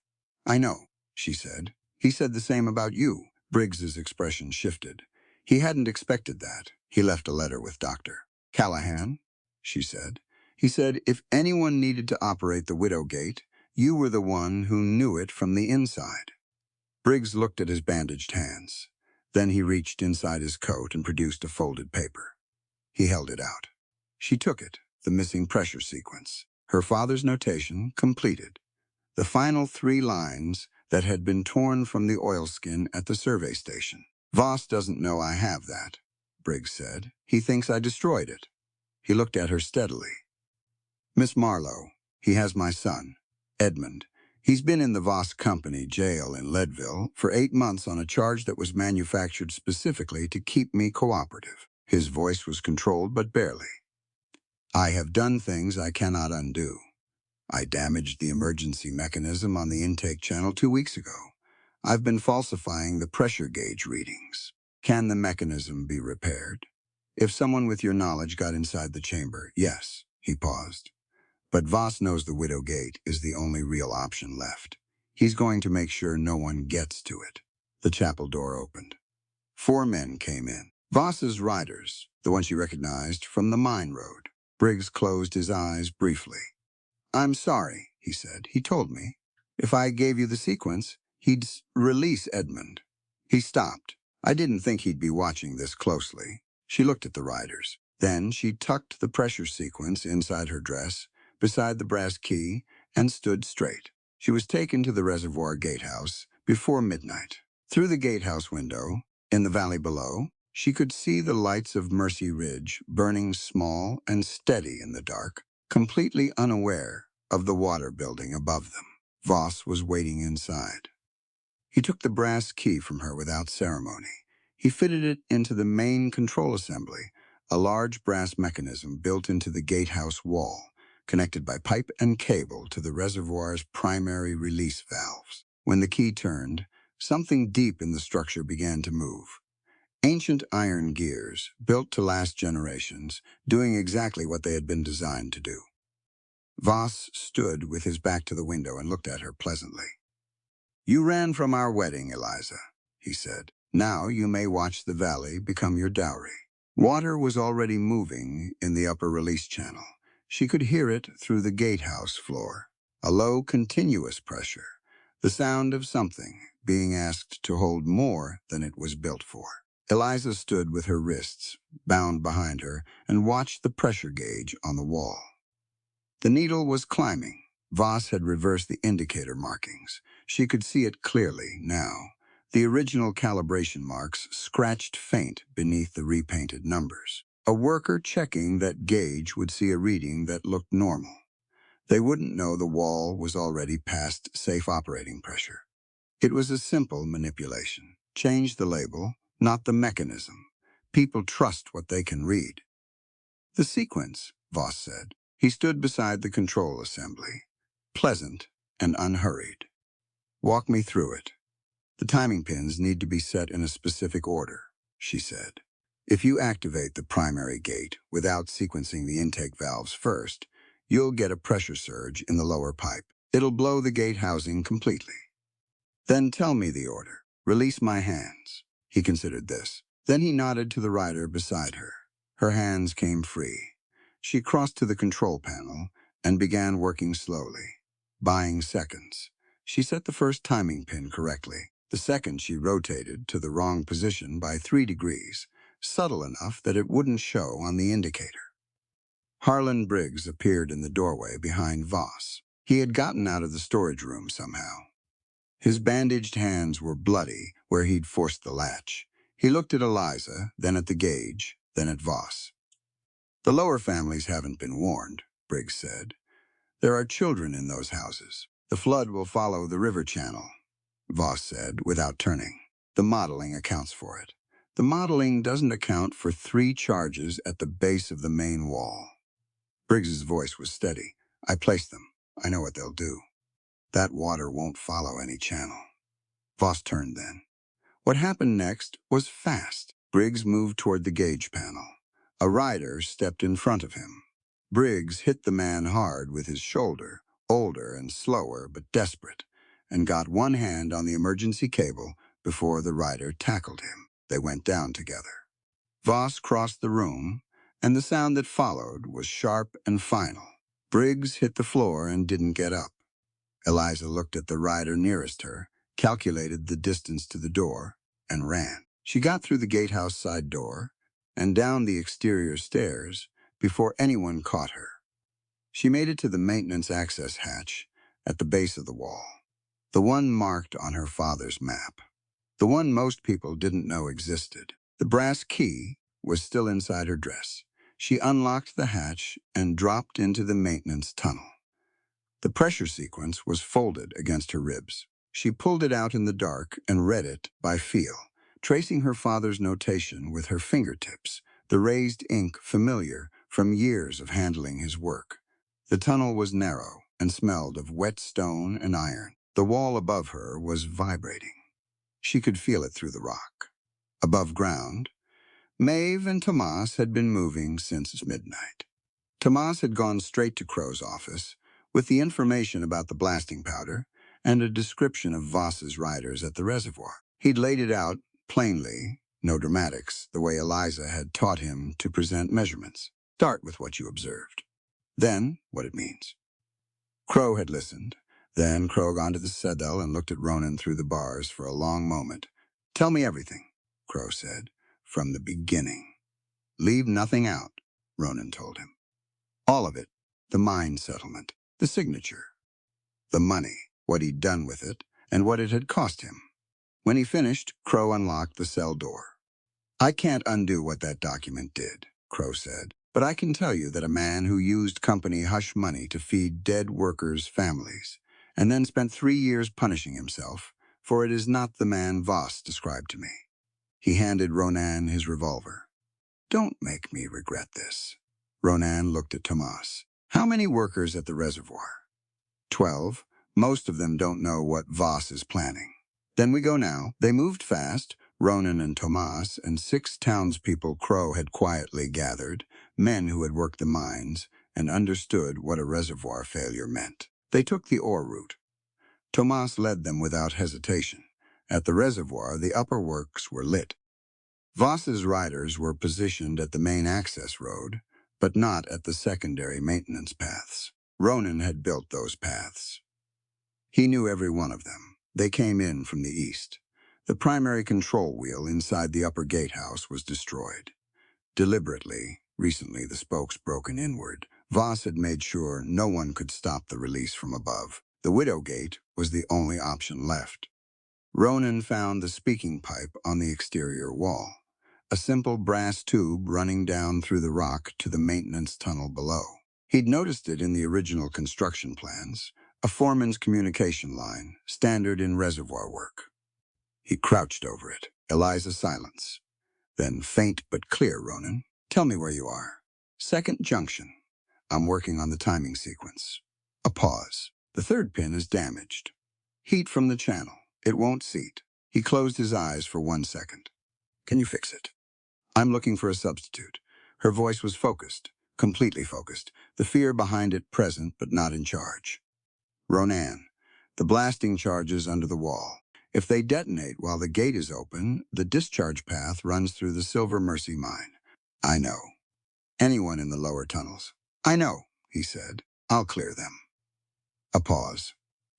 [SPEAKER 1] "I know," she said. "He said the same about you." Briggs's expression shifted. He hadn't expected that. "He left a letter with Dr. Callahan," she said. "He said if anyone needed to operate the Widow Gate, you were the one who knew it from the inside." Briggs looked at his bandaged hands. Then he reached inside his coat and produced a folded paper. He held it out. She took it, the missing pressure sequence. Her father's notation completed. The final 3 lines that had been torn from the oilskin at the survey station. "Voss doesn't know I have that," Briggs said. "He thinks I destroyed it." He looked at her steadily. "Miss Marlowe, he has my son, Edmund. He's been in the Voss Company jail in Leadville for 8 months on a charge that was manufactured specifically to keep me cooperative." His voice was controlled, but barely. "I have done things I cannot undo. I damaged the emergency mechanism on the intake channel 2 weeks ago. I've been falsifying the pressure gauge readings. Can the mechanism be repaired? If someone with your knowledge got inside the chamber, yes." He paused. "But Voss knows the Widow Gate is the only real option left. He's going to make sure no one gets to it." The chapel door opened. 4 men came in. Voss's riders, the ones she recognized from the mine road. Briggs closed his eyes briefly. "I'm sorry," he said. "He told me. If I gave you the sequence, he'd release Edmund." He stopped. "I didn't think he'd be watching this closely." She looked at the riders. Then she tucked the pressure sequence inside her dress, beside the brass key, and stood straight. She was taken to the reservoir gatehouse before midnight. Through the gatehouse window, in the valley below, she could see the lights of Mercy Ridge burning small and steady in the dark, completely unaware of the water building above them. Voss was waiting inside. He took the brass key from her without ceremony. He fitted it into the main control assembly, a large brass mechanism built into the gatehouse wall, connected by pipe and cable to the reservoir's primary release valves. When the key turned, something deep in the structure began to move. Ancient iron gears, built to last generations, doing exactly what they had been designed to do. Voss stood with his back to the window and looked at her pleasantly. "You ran from our wedding, Eliza," he said. "Now you may watch the valley become your dowry." Water was already moving in the upper release channel. She could hear it through the gatehouse floor. A low, continuous pressure, the sound of something being asked to hold more than it was built for. Eliza stood with her wrists bound behind her and watched the pressure gauge on the wall. The needle was climbing. Voss had reversed the indicator markings. She could see it clearly now. The original calibration marks scratched faint beneath the repainted numbers. A worker checking that gauge would see a reading that looked normal. They wouldn't know the wall was already past safe operating pressure. It was a simple manipulation. Change the label, not the mechanism. People trust what they can read. "The sequence," Voss said. He stood beside the control assembly, pleasant and unhurried. "Walk me through it." "The timing pins need to be set in a specific order," she said. "If you activate the primary gate without sequencing the intake valves first, you'll get a pressure surge in the lower pipe. It'll blow the gate housing completely. Then tell me the order. Release my hands." He considered this. Then he nodded to the rider beside her. Her hands came free. She crossed to the control panel and began working slowly, buying seconds. She set the first timing pin correctly. The second she rotated to the wrong position by 3 degrees, subtle enough that it wouldn't show on the indicator. Harlan Briggs appeared in the doorway behind Voss. He had gotten out of the storage room somehow. His bandaged hands were bloody where he'd forced the latch. He looked at Eliza, then at the gauge, then at Voss. "The lower families haven't been warned," Briggs said. "There are children in those houses. The flood will follow the river channel," Voss said, without turning. "The modeling accounts for it. The modeling doesn't account for 3 charges at the base of the main wall. Briggs's voice was steady. I placed them. I know what they'll do. That water won't follow any channel. Voss turned then. What happened next was fast. Briggs moved toward the gauge panel. A rider stepped in front of him. Briggs hit the man hard with his shoulder, older and slower but desperate, and got one hand on the emergency cable before the rider tackled him. They went down together. Voss crossed the room, and the sound that followed was sharp and final. Briggs hit the floor and didn't get up. Eliza looked at the rider nearest her, calculated the distance to the door, and ran. She got through the gatehouse side door and down the exterior stairs before anyone caught her. She made it to the maintenance access hatch at the base of the wall, the one marked on her father's map, the one most people didn't know existed. The brass key was still inside her dress. She unlocked the hatch and dropped into the maintenance tunnel. The pressure sequence was folded against her ribs. She pulled it out in the dark and read it by feel, tracing her father's notation with her fingertips, the raised ink familiar from years of handling his work. The tunnel was narrow and smelled of wet stone and iron. The wall above her was vibrating. She could feel it through the rock. Above ground, Maeve and Tomas had been moving since midnight. Tomas had gone straight to Crow's office with the information about the blasting powder and a description of Voss's riders at the reservoir. He'd laid it out plainly, no dramatics, the way Eliza had taught him to present measurements. Start with what you observed, then what it means. Crow had listened. Then Crow got onto the citadel and looked at Ronan through the bars for a long moment. Tell me everything, Crow said, from the beginning. Leave nothing out, Ronan told him. All of it, the mine settlement, the signature, the money, what he'd done with it, and what it had cost him. When he finished, Crow unlocked the cell door. I can't undo what that document did, Crow said, but I can tell you that a man who used company hush money to feed dead workers' families, and then spent 3 years punishing himself, for it is not the man Voss described to me. He handed Ronan his revolver. Don't make me regret this. Ronan looked at Tomas. How many workers at the reservoir? 12. Most of them don't know what Voss is planning. Then we go now. They moved fast, Ronan and Tomas, and 6 townspeople Crow had quietly gathered, men who had worked the mines and understood what a reservoir failure meant. They took the ore route. Tomas led them without hesitation. At the reservoir, the upper works were lit. Voss's riders were positioned at the main access road, but not at the secondary maintenance paths. Ronan had built those paths. He knew every one of them. They came in from the east. The primary control wheel inside the upper gatehouse was destroyed. Deliberately, recently the spokes broken inward. Voss had made sure no one could stop the release from above. The widow gate was the only option left. Ronan found the speaking pipe on the exterior wall, a simple brass tube running down through the rock to the maintenance tunnel below. He'd noticed it in the original construction plans, a foreman's communication line, standard in reservoir work. He crouched over it. Eliza silence. Then faint but clear, Ronan. Tell me where you are. Second junction. I'm working on the timing sequence. A pause. The third pin is damaged. Heat from the channel. It won't seat. He closed his eyes for 1 second. Can you fix it? I'm looking for a substitute. Her voice was focused, completely focused, the fear behind it present but not in charge. Ronan, the blasting charges under the wall. If they detonate while the gate is open, the discharge path runs through the Silver Mercy mine. I know. Anyone in the lower tunnels. I know, he said. I'll clear them. A pause.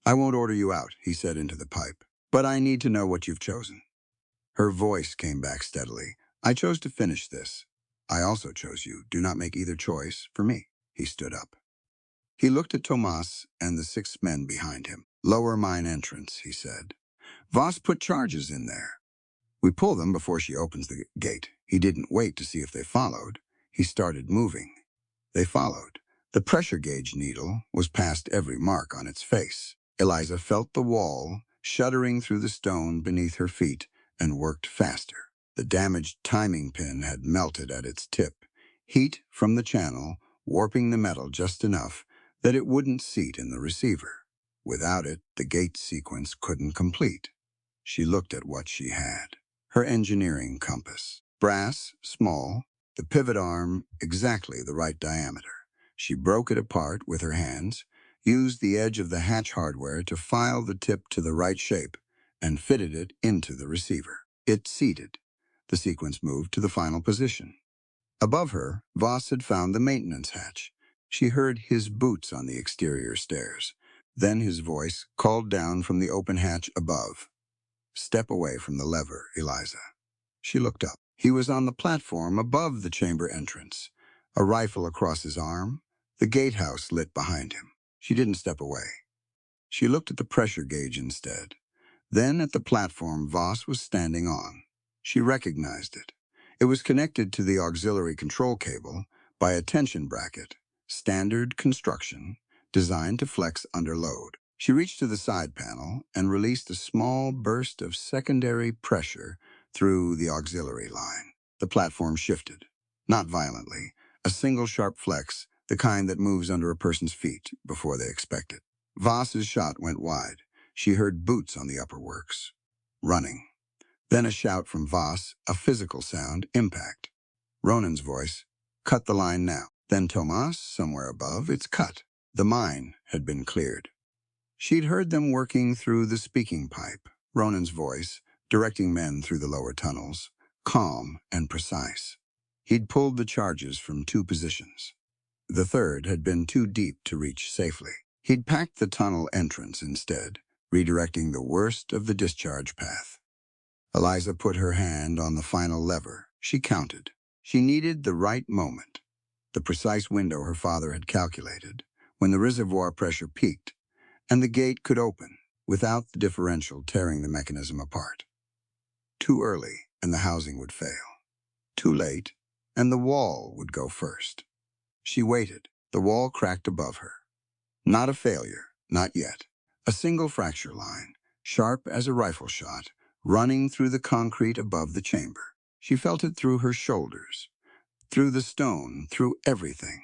[SPEAKER 1] I won't order you out, he said into the pipe, but I need to know what you've chosen. Her voice came back steadily. I chose to finish this. I also chose you. Do not make either choice for me. He stood up. He looked at Tomas and the 6 men behind him. Lower mine entrance, he said. Voss put charges in there. We pull them before she opens the gate. He didn't wait to see if they followed. He started moving. They followed. The pressure gauge needle was past every mark on its face. Eliza felt the wall shuddering through the stone beneath her feet and worked faster. The damaged timing pin had melted at its tip, heat from the channel warping the metal just enough that it wouldn't seat in the receiver. Without it, the gate sequence couldn't complete. She looked at what she had. Her engineering compass. Brass, small, the pivot arm exactly the right diameter. She broke it apart with her hands, used the edge of the hatch hardware to file the tip to the right shape, and fitted it into the receiver. It seated. The sequence moved to the final position. Above her, Voss had found the maintenance hatch. She heard his boots on the exterior stairs. Then his voice called down from the open hatch above. "Step away from the lever, Eliza." She looked up. He was on the platform above the chamber entrance, a rifle across his arm, the gatehouse lit behind him. She didn't step away. She looked at the pressure gauge instead. Then at the platform Voss was standing on. She recognized it. It was connected to the auxiliary control cable by a tension bracket, standard construction, designed to flex under load. She reached to the side panel and released a small burst of secondary pressure through the auxiliary line. The platform shifted, not violently, a single sharp flex, the kind that moves under a person's feet before they expect it. Voss's shot went wide. She heard boots on the upper works. Running. Then a shout from Voss, a physical sound, impact. Ronan's voice, "Cut the line now." Then Tomas, somewhere above, "It's cut." The mine had been cleared. She'd heard them working through the speaking pipe. Ronan's voice, directing men through the lower tunnels, calm and precise. He'd pulled the charges from 2 positions. The third had been too deep to reach safely. He'd packed the tunnel entrance instead, redirecting the worst of the discharge path. Eliza put her hand on the final lever. She counted. She needed the right moment, the precise window her father had calculated, when the reservoir pressure peaked, and the gate could open without the differential tearing the mechanism apart. Too early, and the housing would fail. Too late, and the wall would go first. She waited. The wall cracked above her. Not a failure, not yet. A single fracture line, sharp as a rifle shot, running through the concrete above the chamber. She felt it through her shoulders, through the stone, through everything.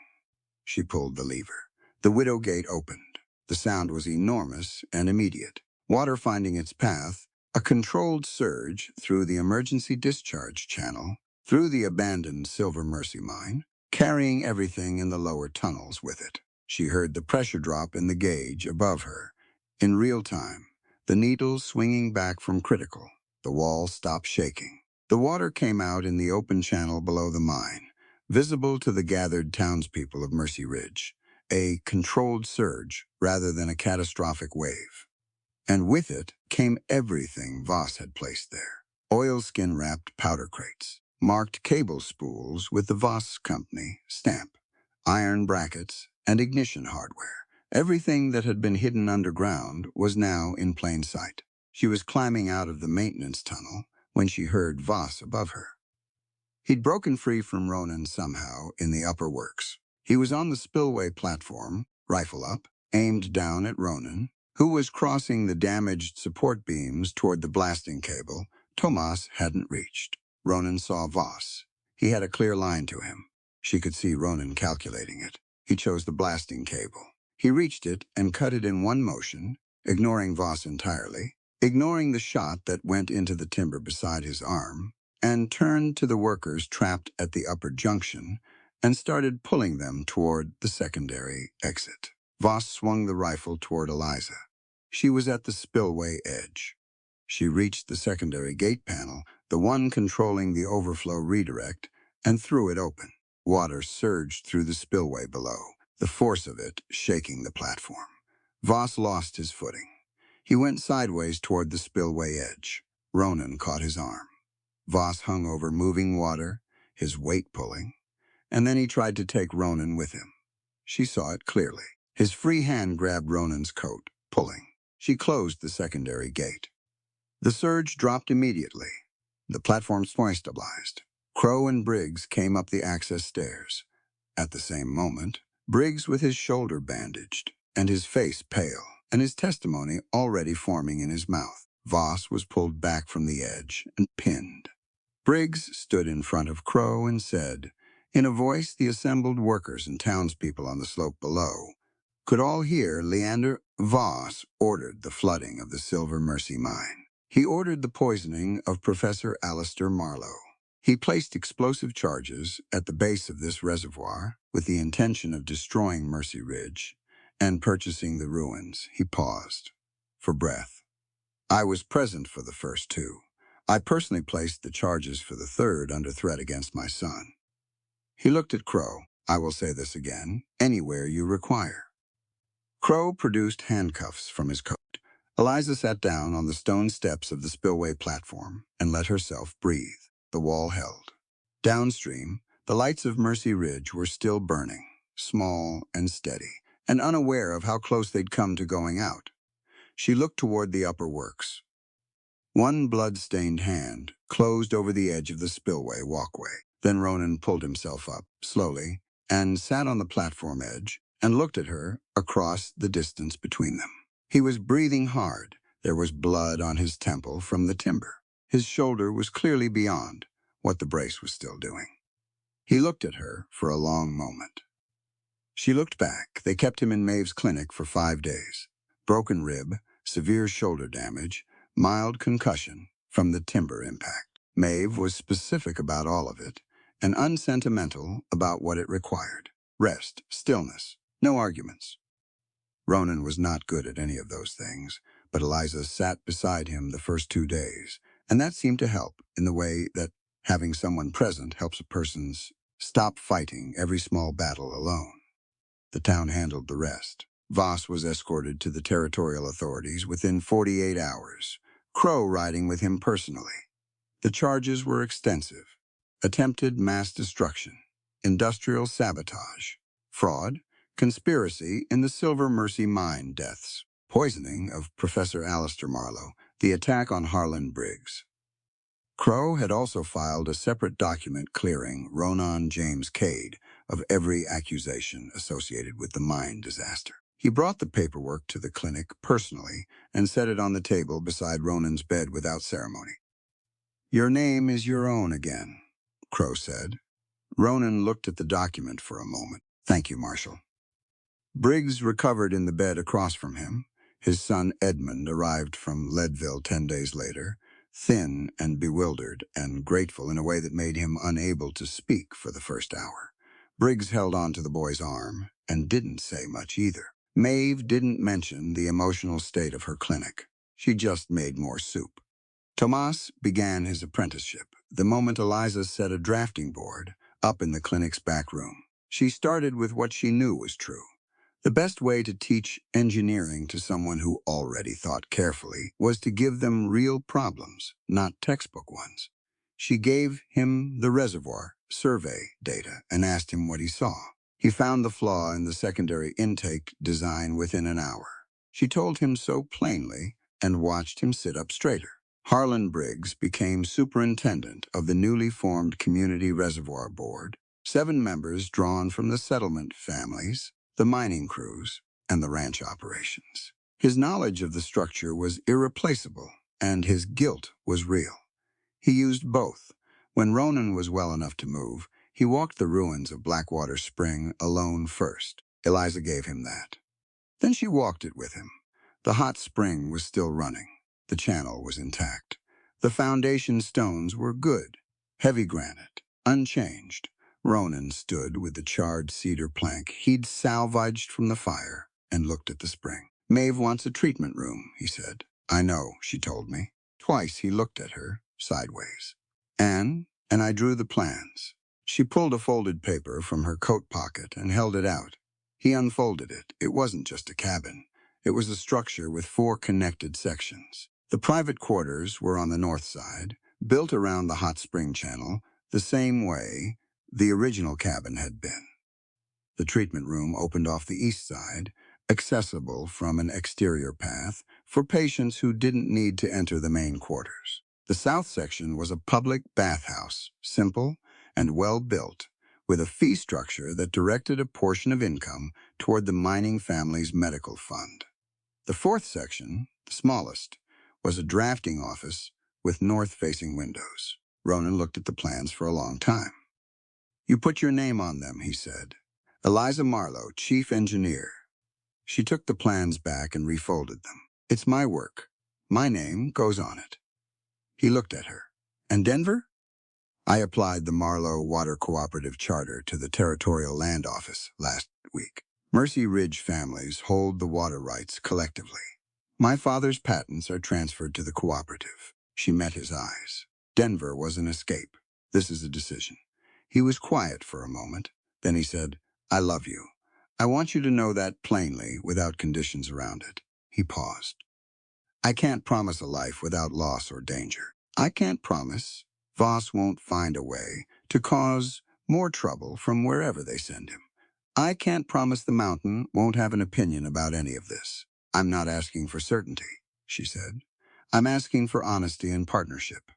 [SPEAKER 1] She pulled the lever. The widow gate opened. The sound was enormous and immediate. Water finding its path, a controlled surge through the emergency discharge channel, through the abandoned Silver Mercy mine, carrying everything in the lower tunnels with it. She heard the pressure drop in the gauge above her. In real time, the needles swinging back from critical. The wall stopped shaking. The water came out in the open channel below the mine, visible to the gathered townspeople of Mercy Ridge, a controlled surge rather than a catastrophic wave. And with it came everything Voss had placed there. Oilskin-wrapped powder crates, marked cable spools with the Voss Company stamp, iron brackets, and ignition hardware. Everything that had been hidden underground was now in plain sight. She was climbing out of the maintenance tunnel when she heard Voss above her. He'd broken free from Ronan somehow in the upper works. He was on the spillway platform, rifle up, aimed down at Ronan, who was crossing the damaged support beams toward the blasting cable Tomas hadn't reached. Ronan saw Voss. He had a clear line to him. She could see Ronan calculating it. He chose the blasting cable. He reached it and cut it in one motion, ignoring Voss entirely, ignoring the shot that went into the timber beside his arm, and turned to the workers trapped at the upper junction and started pulling them toward the secondary exit. Voss swung the rifle toward Eliza. She was at the spillway edge. She reached the secondary gate panel, the one controlling the overflow redirect, and threw it open. Water surged through the spillway below, the force of it shaking the platform. Voss lost his footing. He went sideways toward the spillway edge. Ronan caught his arm. Voss hung over moving water, his weight pulling, and then he tried to take Ronan with him. She saw it clearly. His free hand grabbed Ronan's coat, pulling. She closed the secondary gate. The surge dropped immediately. The platform stabilized. Crow and Briggs came up the access stairs. At the same moment, Briggs with his shoulder bandaged, and his face pale, and his testimony already forming in his mouth. Voss was pulled back from the edge and pinned. Briggs stood in front of Crow and said, in a voice the assembled workers and townspeople on the slope below could all hear, Leander Voss ordered the flooding of the Silver Mercy mine. He ordered the poisoning of Professor Alistair Marlowe. He placed explosive charges at the base of this reservoir with the intention of destroying Mercy Ridge and purchasing the ruins. He paused for breath. I was present for the first two. I personally placed the charges for the third under threat against my son. He looked at Crow. I will say this again, anywhere you require. Crow produced handcuffs from his coat. Eliza sat down on the stone steps of the spillway platform and let herself breathe. The wall held. Downstream, the lights of Mercy Ridge were still burning, small and steady, and unaware of how close they'd come to going out. She looked toward the upper works. One blood-stained hand closed over the edge of the spillway walkway. Then Ronan pulled himself up, slowly, and sat on the platform edge and looked at her across the distance between them. He was breathing hard. There was blood on his temple from the timber. His shoulder was clearly beyond what the brace was still doing. He looked at her for a long moment. She looked back. They kept him in Maeve's clinic for 5 days. Broken rib, severe shoulder damage, mild concussion from the timber impact. Maeve was specific about all of it and unsentimental about what it required. Rest, stillness, no arguments. Ronan was not good at any of those things, but Eliza sat beside him the first 2 days, and that seemed to help in the way that having someone present helps a person stop fighting every small battle alone. The town handled the rest. Voss was escorted to the territorial authorities within 48 hours, Crow riding with him personally. The charges were extensive: attempted mass destruction, industrial sabotage, fraud, conspiracy in the Silver Mercy mine deaths, poisoning of Professor Alistair Marlowe, the attack on Harlan Briggs. Crow had also filed a separate document clearing Ronan James Cade of every accusation associated with the mine disaster. He brought the paperwork to the clinic personally and set it on the table beside Ronan's bed without ceremony. Your name is your own again, Crow said. Ronan looked at the document for a moment. Thank you, Marshal. Briggs recovered in the bed across from him. His son Edmund arrived from Leadville 10 days later, thin and bewildered and grateful in a way that made him unable to speak for the first hour. Briggs held on to the boy's arm and didn't say much either. Maeve didn't mention the emotional state of her clinic. She just made more soup. Tomas began his apprenticeship the moment Eliza set a drafting board up in the clinic's back room. She started with what she knew was true. The best way to teach engineering to someone who already thought carefully was to give them real problems, not textbook ones. She gave him the reservoir survey data and asked him what he saw. He found the flaw in the secondary intake design within an hour. She told him so plainly and watched him sit up straighter. Harlan Briggs became superintendent of the newly formed Community Reservoir Board, 7 members drawn from the settlement families, the mining crews, and the ranch operations. His knowledge of the structure was irreplaceable, and his guilt was real. He used both. When Ronan was well enough to move, he walked the ruins of Blackwater Spring alone first. Eliza gave him that. Then she walked it with him. The hot spring was still running. The channel was intact. The foundation stones were good, heavy granite, unchanged. Ronan stood with the charred cedar plank he'd salvaged from the fire and looked at the spring. Maeve wants a treatment room, he said. I know, she told me. Twice he looked at her, sideways. And I drew the plans. She pulled a folded paper from her coat pocket and held it out. He unfolded it. It wasn't just a cabin. It was a structure with 4 connected sections. The private quarters were on the north side, built around the hot spring channel, the same way the original cabin had been. The treatment room opened off the east side, accessible from an exterior path for patients who didn't need to enter the main quarters. The south section was a public bathhouse, simple and well-built, with a fee structure that directed a portion of income toward the mining family's medical fund. The fourth section, the smallest, was a drafting office with north-facing windows. Ronan looked at the plans for a long time. You put your name on them, he said. Eliza Marlowe, chief engineer. She took the plans back and refolded them. It's my work. My name goes on it. He looked at her. And Denver? I applied the Marlowe Water Cooperative Charter to the Territorial Land Office last week. Mercy Ridge families hold the water rights collectively. My father's patents are transferred to the cooperative. She met his eyes. Denver was an escape. This is a decision. He was quiet for a moment. Then he said, I love you. I want you to know that plainly, without conditions around it. He paused. I can't promise a life without loss or danger. I can't promise Voss won't find a way to cause more trouble from wherever they send him. I can't promise the mountain won't have an opinion about any of this. I'm not asking for certainty, she said. I'm asking for honesty and partnership.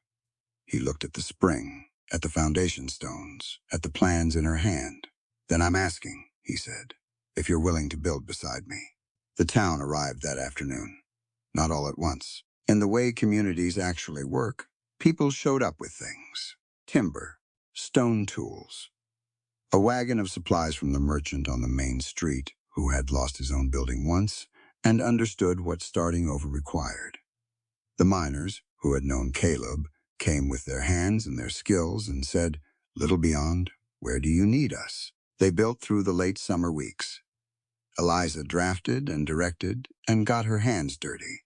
[SPEAKER 1] He looked at the spring, at the foundation stones, at the plans in her hand. Then I'm asking, he said, if you're willing to build beside me. The town arrived that afternoon. Not all at once. In the way communities actually work, people showed up with things. Timber, stone tools, a wagon of supplies from the merchant on the main street, who had lost his own building once and understood what starting over required. The miners, who had known Caleb, came with their hands and their skills and said, Little Beyond, where do you need us? They built through the late summer weeks. Eliza drafted and directed and got her hands dirty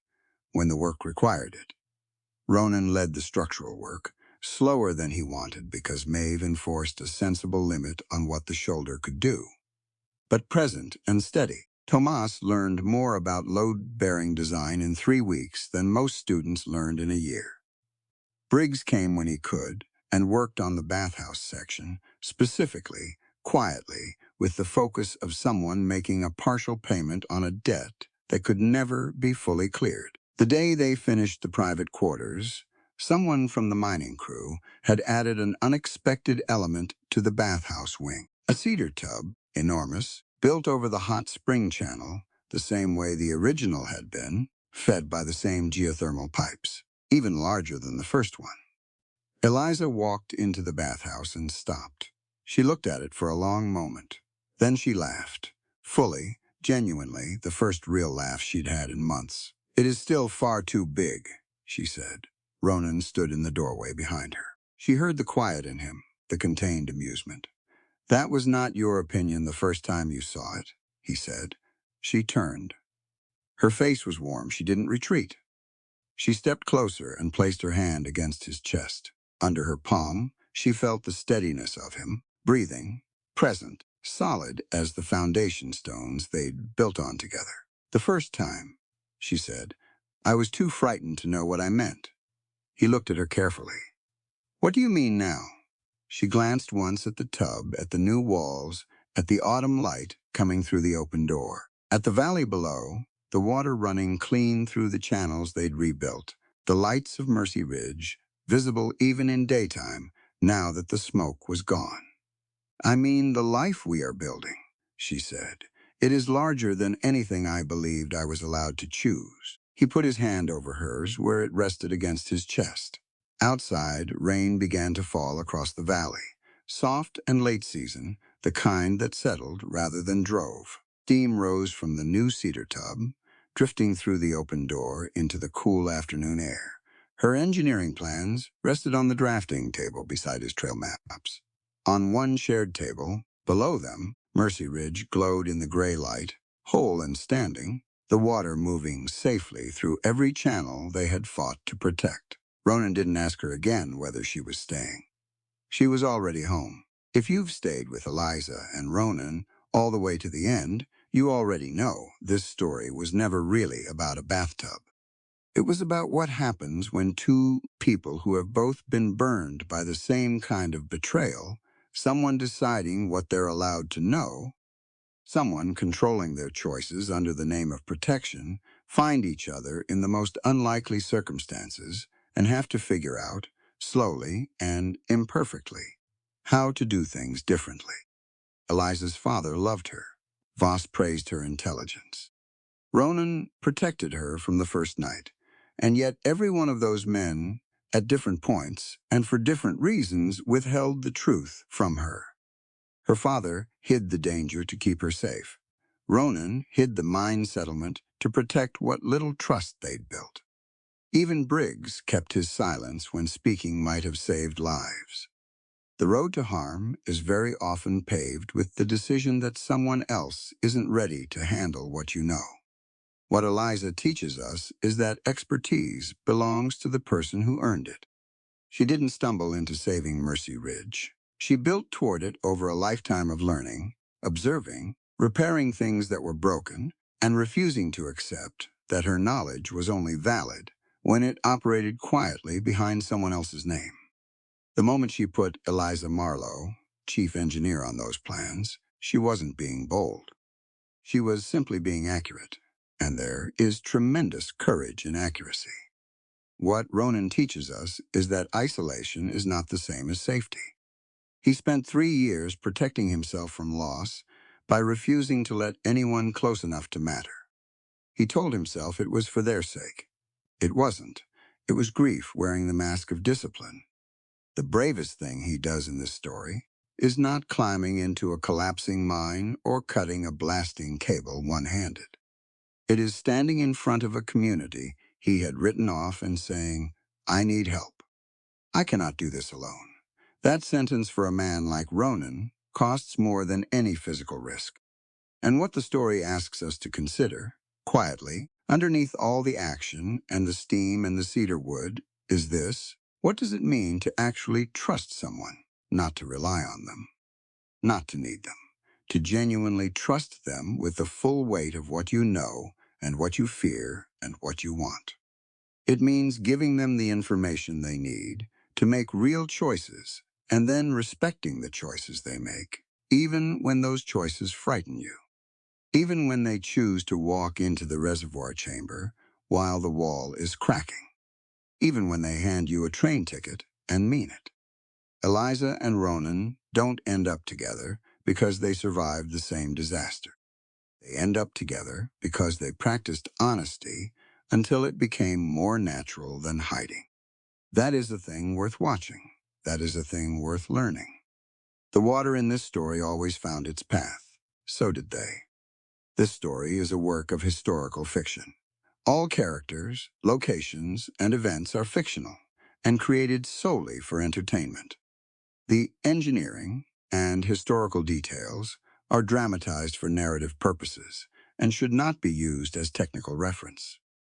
[SPEAKER 1] when the work required it. Ronan led the structural work, slower than he wanted because Maeve enforced a sensible limit on what the shoulder could do. But present and steady, Tomas learned more about load-bearing design in 3 weeks than most students learned in a year. Briggs came when he could and worked on the bathhouse section, specifically, quietly, with the focus of someone making a partial payment on a debt that could never be fully cleared. The day they finished the private quarters, someone from the mining crew had added an unexpected element to the bathhouse wing. A cedar tub, enormous, built over the hot spring channel, the same way the original had been, fed by the same geothermal pipes, even larger than the first one. Eliza walked into the bathhouse and stopped. She looked at it for a long moment. Then she laughed, fully, genuinely, the first real laugh she'd had in months. It is still far too big, she said. Ronan stood in the doorway behind her. She heard the quiet in him, the contained amusement. That was not your opinion the first time you saw it, he said. She turned. Her face was warm. She didn't retreat. She stepped closer and placed her hand against his chest. Under her palm, she felt the steadiness of him, breathing, present, solid as the foundation stones they'd built on together. The first time, she said, I was too frightened to know what I meant. He looked at her carefully. What do you mean now? She glanced once at the tub, at the new walls, at the autumn light coming through the open door. At the valley below, the water running clean through the channels they'd rebuilt, the lights of Mercy Ridge, visible even in daytime, now that the smoke was gone. I mean the life we are building, she said. It is larger than anything I believed I was allowed to choose. He put his hand over hers where it rested against his chest. Outside, rain began to fall across the valley, soft and late season, the kind that settled rather than drove. Steam rose from the new cedar tub, drifting through the open door into the cool afternoon air. Her engineering plans rested on the drafting table beside his trail maps. On one shared table, below them, Mercy Ridge glowed in the gray light, whole and standing, the water moving safely through every channel they had fought to protect. Ronan didn't ask her again whether she was staying. She was already home. If you've stayed with Eliza and Ronan all the way to the end, you already know this story was never really about a bathtub. It was about what happens when two people who have both been burned by the same kind of betrayal, someone deciding what they're allowed to know, someone controlling their choices under the name of protection, find each other in the most unlikely circumstances and have to figure out, slowly and imperfectly, how to do things differently. Eliza's father loved her. Voss praised her intelligence. Ronan protected her from the first night, and yet every one of those men at different points, and for different reasons, withheld the truth from her. Her father hid the danger to keep her safe. Ronan hid the mine settlement to protect what little trust they'd built. Even Briggs kept his silence when speaking might have saved lives. The road to harm is very often paved with the decision that someone else isn't ready to handle what you know. What Eliza teaches us is that expertise belongs to the person who earned it. She didn't stumble into saving Mercy Ridge. She built toward it over a lifetime of learning, observing, repairing things that were broken, and refusing to accept that her knowledge was only valid when it operated quietly behind someone else's name. The moment she put Eliza Marlowe, chief engineer, on those plans, she wasn't being bold. She was simply being accurate, and there is tremendous courage in accuracy. What Ronan teaches us is that isolation is not the same as safety. He spent 3 years protecting himself from loss by refusing to let anyone close enough to matter. He told himself it was for their sake. It wasn't. It was grief wearing the mask of discipline. The bravest thing he does in this story is not climbing into a collapsing mine or cutting a blasting cable one-handed. It is standing in front of a community he had written off and saying, "I need help. I cannot do this alone." That sentence for a man like Ronan costs more than any physical risk. And what the story asks us to consider, quietly, underneath all the action and the steam and the cedar wood, is this: what does it mean to actually trust someone, not to rely on them, not to need them, to genuinely trust them with the full weight of what you know and what you fear and what you want? It means giving them the information they need to make real choices and then respecting the choices they make, even when those choices frighten you. Even when they choose to walk into the reservoir chamber while the wall is cracking. Even when they hand you a train ticket and mean it. Eliza and Ronan don't end up together because they survived the same disaster. They end up together because they practiced honesty until it became more natural than hiding. That is a thing worth watching. That is a thing worth learning. The water in this story always found its path. So did they. This story is a work of historical fiction. All characters, locations, and events are fictional and created solely for entertainment. The engineering and historical details are dramatized for narrative purposes and should not be used as technical reference.